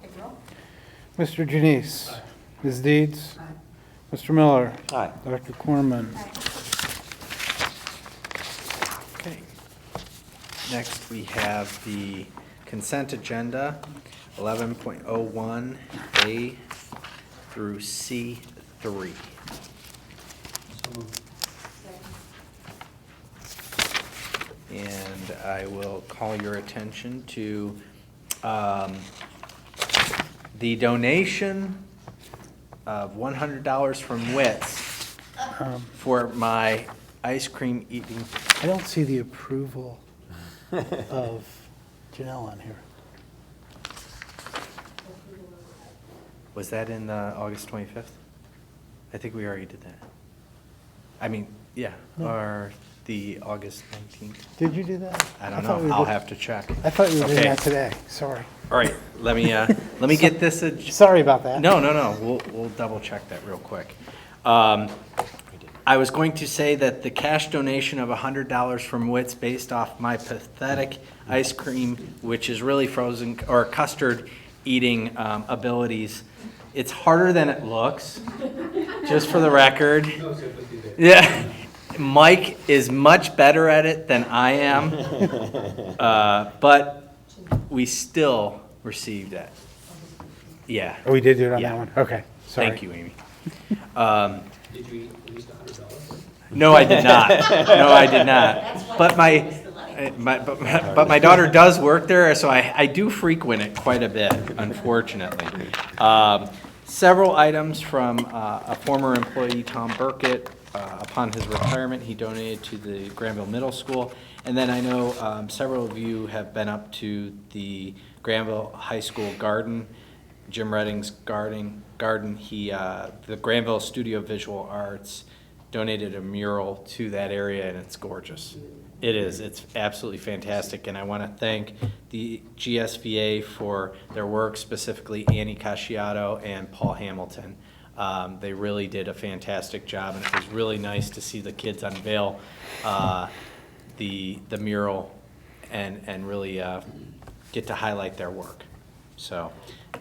[SPEAKER 10] Take roll.
[SPEAKER 12] Mr. Janice? Ms. Deeds? Mr. Miller?
[SPEAKER 6] Aye.
[SPEAKER 12] Dr. Corman?
[SPEAKER 7] Okay. Next, we have the consent agenda, 11.01A through C3.
[SPEAKER 5] So moved.
[SPEAKER 7] And I will call your attention to the donation of $100 from WITS for my ice cream eating.
[SPEAKER 12] I don't see the approval of Janelle on here.
[SPEAKER 7] Was that in August 25th? I think we already did that. I mean, yeah,
[SPEAKER 12] No.
[SPEAKER 7] or the August 19th.
[SPEAKER 12] Did you do that?
[SPEAKER 7] I don't
[SPEAKER 12] thought we
[SPEAKER 7] know.
[SPEAKER 12] were
[SPEAKER 7] I'll
[SPEAKER 12] do-
[SPEAKER 7] have to check.
[SPEAKER 12] I thought you were doing
[SPEAKER 7] Okay.
[SPEAKER 12] that today. Sorry.
[SPEAKER 7] All right, let me get this.
[SPEAKER 12] Sorry about that.
[SPEAKER 7] No. We'll double check that real quick. I was going to say that the cash donation of $100 from WITS based off my pathetic ice cream, which is really frozen or custard eating abilities, It's harder than it looks, just for the record.
[SPEAKER 5] No sympathy there.
[SPEAKER 7] Yeah, Mike is much better at it than I am, but we still received it. Yeah.
[SPEAKER 12] Oh, we did do it on
[SPEAKER 7] Yeah.
[SPEAKER 12] that one? Okay, sorry.
[SPEAKER 7] Thank you, Amy.
[SPEAKER 5] Did you eat at least $100?
[SPEAKER 7] No, I did not. No, I did not. But my daughter does work there, so I do frequent it quite a bit, unfortunately. Several items from a former employee, Tom Burkett. Upon his retirement, he donated to the Granville Middle School. And then I know several of you have been up to the Granville High School garden, Jim Redding's garden. The Granville Studio of Visual Arts donated a mural to that area, and it's gorgeous. It is. It's absolutely fantastic, and I want to thank the GSVA for their work, specifically Annie Casciato and Paul Hamilton. They really did a fantastic job, and it was really nice to see the kids unveil the mural and really get to highlight their work. So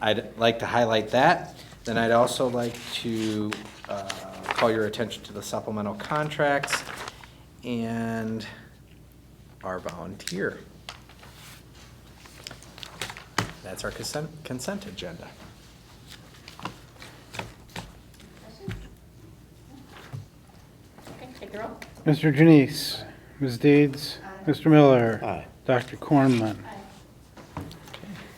[SPEAKER 7] I'd like to highlight that. Then I'd also like to call your attention to the supplemental contracts and our volunteer. That's our consent agenda.
[SPEAKER 10] Okay, take the roll.
[SPEAKER 12] Mr. Janice, Ms. Deeds, Mr. Miller.
[SPEAKER 6] Aye.
[SPEAKER 12] Dr. Cornman.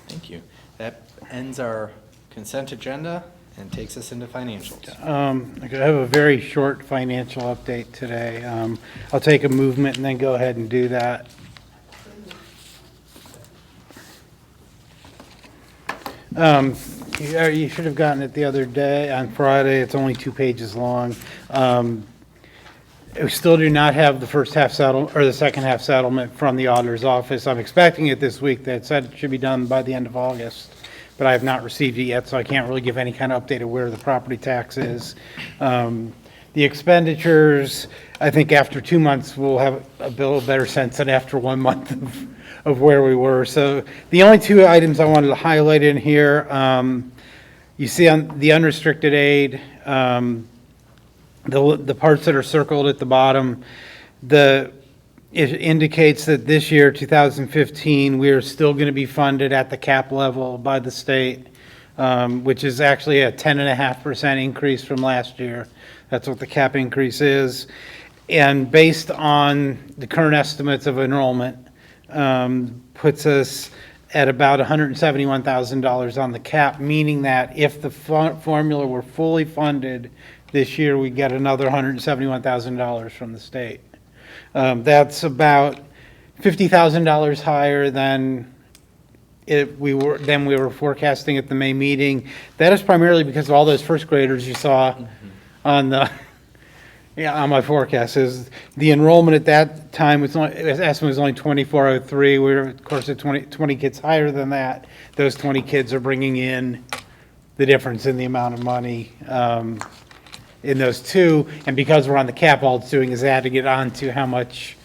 [SPEAKER 7] Thank you. That ends our consent agenda and takes us into financials.
[SPEAKER 12] I have a very short financial update today. I'll take a movement and then go ahead and do that. You should have gotten it the other day, on Friday. It's only 2 pages long. We still do not have the first half or the second half settlement from the auditor's office. I'm expecting it this week. They said it should be done by the end of August, but I have not received it yet, so I can't really give any kind of update of where the property tax is. The expenditures, I think after 2 months, we'll have a better sense than after 1 month of where we were. So the only 2 items I wanted to highlight in here, you see on the unrestricted aid, the parts that are circled at the bottom, it indicates that this year, 2015, we are still going to be funded at the cap level by the state, which is actually a 10.5% increase from last year. That's what the cap increase is. And based on the current estimates of enrollment, puts us at about $171,000 on the cap, meaning that if the formula were fully funded this year, we get another $171,000 from the state. That's about $50,000 higher than we were forecasting at the May meeting. That is primarily because of all those first graders you saw on my forecast. Is the enrollment at that time estimate was only 2,403. We were, of course, at 20 kids higher than that. Those 20 kids are bringing in the difference in the amount of money in those 2, and because we're on the cap, all it's doing is adding it on to how much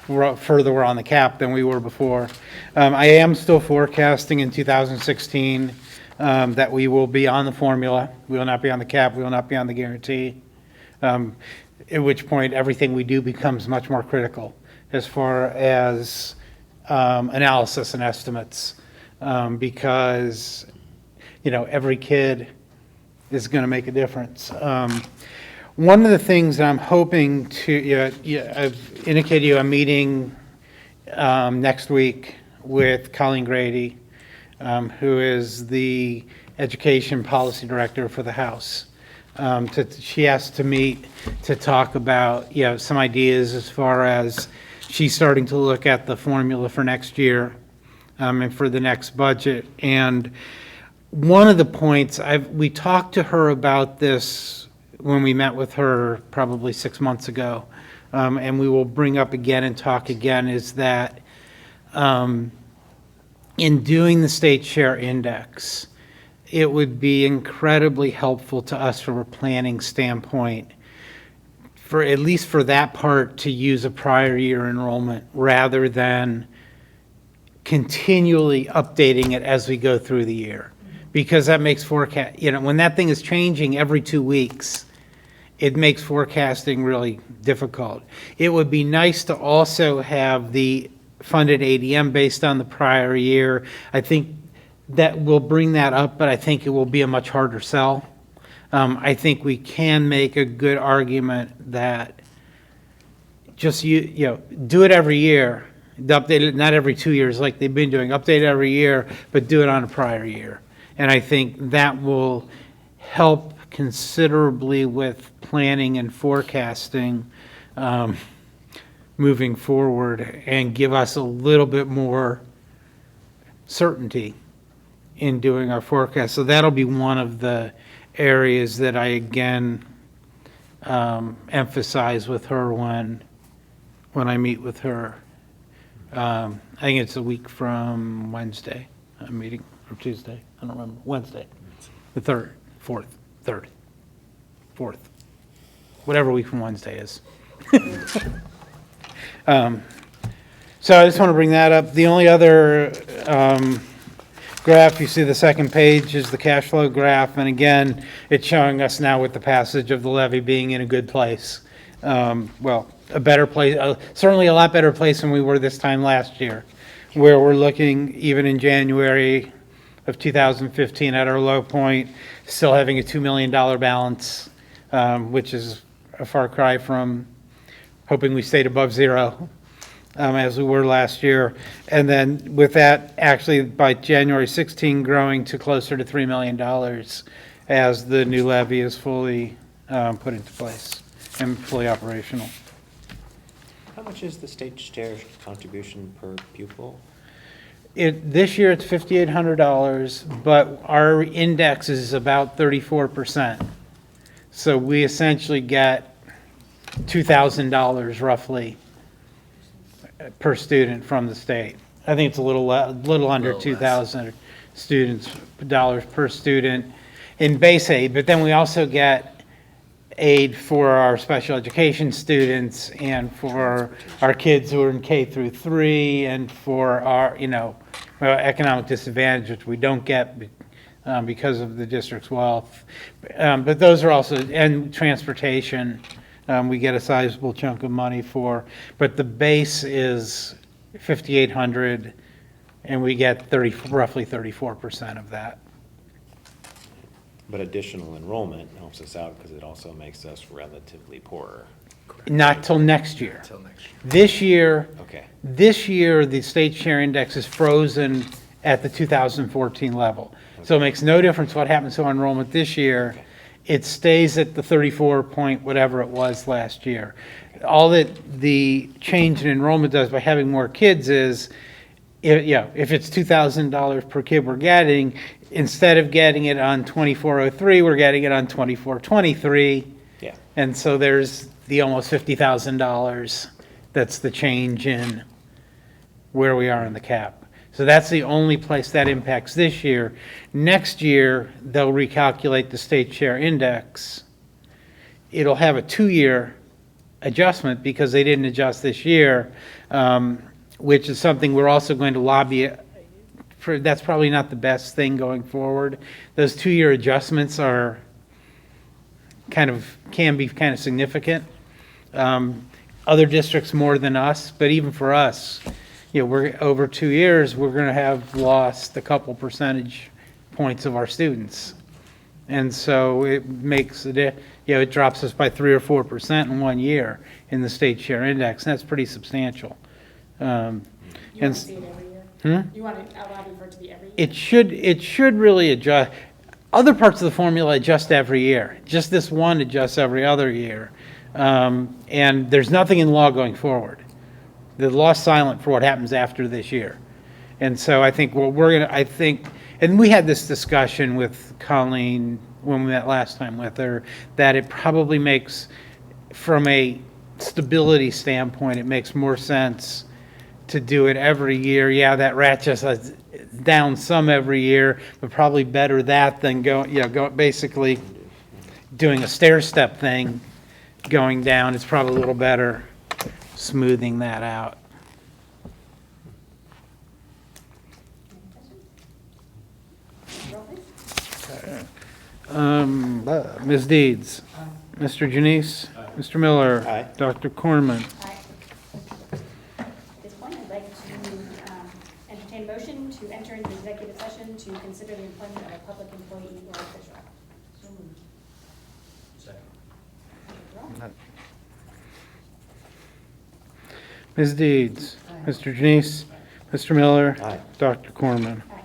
[SPEAKER 12] further we're on the cap than we were before. I am still forecasting in 2016 that we will be on the formula. We will not be on the cap. We will not be on the guarantee, at which point everything we do becomes much more critical as far as analysis and estimates, because every kid is going to make a difference. One of the things that I'm hoping to, I've indicated you I'm meeting next week with Colleen Grady, who is the Education Policy Director for the House. She asked to meet to talk about some ideas as far as she's starting to look at the formula for next year and for the next budget. And one of the points, we talked to her about this when we met with her probably 6 months ago, and we will bring up again and talk again, is that in doing the state share index, it would be incredibly helpful to us from a planning standpoint, for at least for that part, to use a prior year enrollment rather than continually updating it as we go through the year. because that makes forecast, when that thing is changing every 2 weeks, it makes forecasting really difficult. It would be nice to also have the funded ADM based on the prior year. I think that will bring that up, but I think it will be a much harder sell. I think we can make a good argument that just do it every year, update it not every 2 years like they've been doing, update it every year, but do it on a prior year. And I think that will help considerably with planning and forecasting moving forward and give us a little bit more certainty in doing our forecast. So that'll be one of the areas that I again emphasize with her when I meet with her. I think it's a week from Wednesday, I'm meeting, or Tuesday, I don't remember, Wednesday, the 3rd, 4th, whatever week from Wednesday is. So I just want to bring that up. The only other graph, you see the second page, is the cash flow graph, and again, it's showing us now with the passage of the levy being in a good place. Well, a better place, certainly a lot better place than we were this time last year, where we're looking, even in January of 2015 at our low point, still having a $2 million balance, which is a far cry from hoping we stayed above zero, as we were last year. And then with that, actually by January 16, growing to closer to $3 million as the new levy is fully put into place and fully operational.
[SPEAKER 6] How much is the state share contribution per pupil?
[SPEAKER 12] This year it's $5,800, but our index is about 34%. So we essentially get $2,000 roughly per student from the state. I think it's a little under 2,000 dollars per student in base aid, but then we also get aid for our special education students and for our kids who are in K through 3 and for our, economic disadvantage, which we don't get because of the district's wealth. But those are also, and transportation, we get a sizable chunk of money for, but the base is $5,800 and we get roughly 34% of that.
[SPEAKER 6] But additional enrollment helps us out because it also makes us relatively poorer.
[SPEAKER 12] Not till next year.
[SPEAKER 7] Until next year.
[SPEAKER 6] Okay.
[SPEAKER 12] This year, the state share index is frozen at the 2014 level. So it makes no difference what happens to our enrollment this year.
[SPEAKER 6] Okay.
[SPEAKER 12] It stays at the 34 point whatever it was last year. All that the change in enrollment does by having more kids is, if it's $2,000 per kid we're getting, instead of getting it on 2403, we're getting it on 2423.
[SPEAKER 6] Yeah.
[SPEAKER 12] And so there's the almost $50,000 that's the change in where we are in the cap. So that's the only place that impacts this year. Next year, they'll recalculate the state share index. It'll have a 2-year adjustment because they didn't adjust this year, which is something we're also going to lobby for. That's probably not the best thing going forward. Those 2-year adjustments can be kind of significant. Other districts more than us, but even for us, we're over 2 years, we're going to have lost a couple percentage points of our students. And so it makes it drops us by 3 or 4% in 1 year in the state share index, and that's pretty substantial.
[SPEAKER 10] You want to see it every year? You want to allow for it to be every year?
[SPEAKER 12] It should really adjust. Other parts of the formula adjust every year. Just this one adjusts every other year. And there's nothing in law going forward. The law's silent for what happens after this year. And so I think and we had this discussion with Colleen when we met last time with her, that it probably makes, from a stability standpoint, it makes more sense to do it every year. Yeah, that ratchets us down some every year, but probably better that than basically doing a stair-step thing going down. It's probably a little better smoothing that out. Ms. Deeds. Mr. Janice. Mr. Miller.
[SPEAKER 6] Aye.
[SPEAKER 12] Dr. Cornman.
[SPEAKER 10] Aye. At this point, I'd like to entertain a motion to enter into executive session to consider the employment of a public employee or official. So moved.
[SPEAKER 5] Second.
[SPEAKER 12] Ms. Deeds. Mr. Janice. Mr. Miller.
[SPEAKER 6] Aye.
[SPEAKER 12] Dr. Cornman.
[SPEAKER 10] Aye.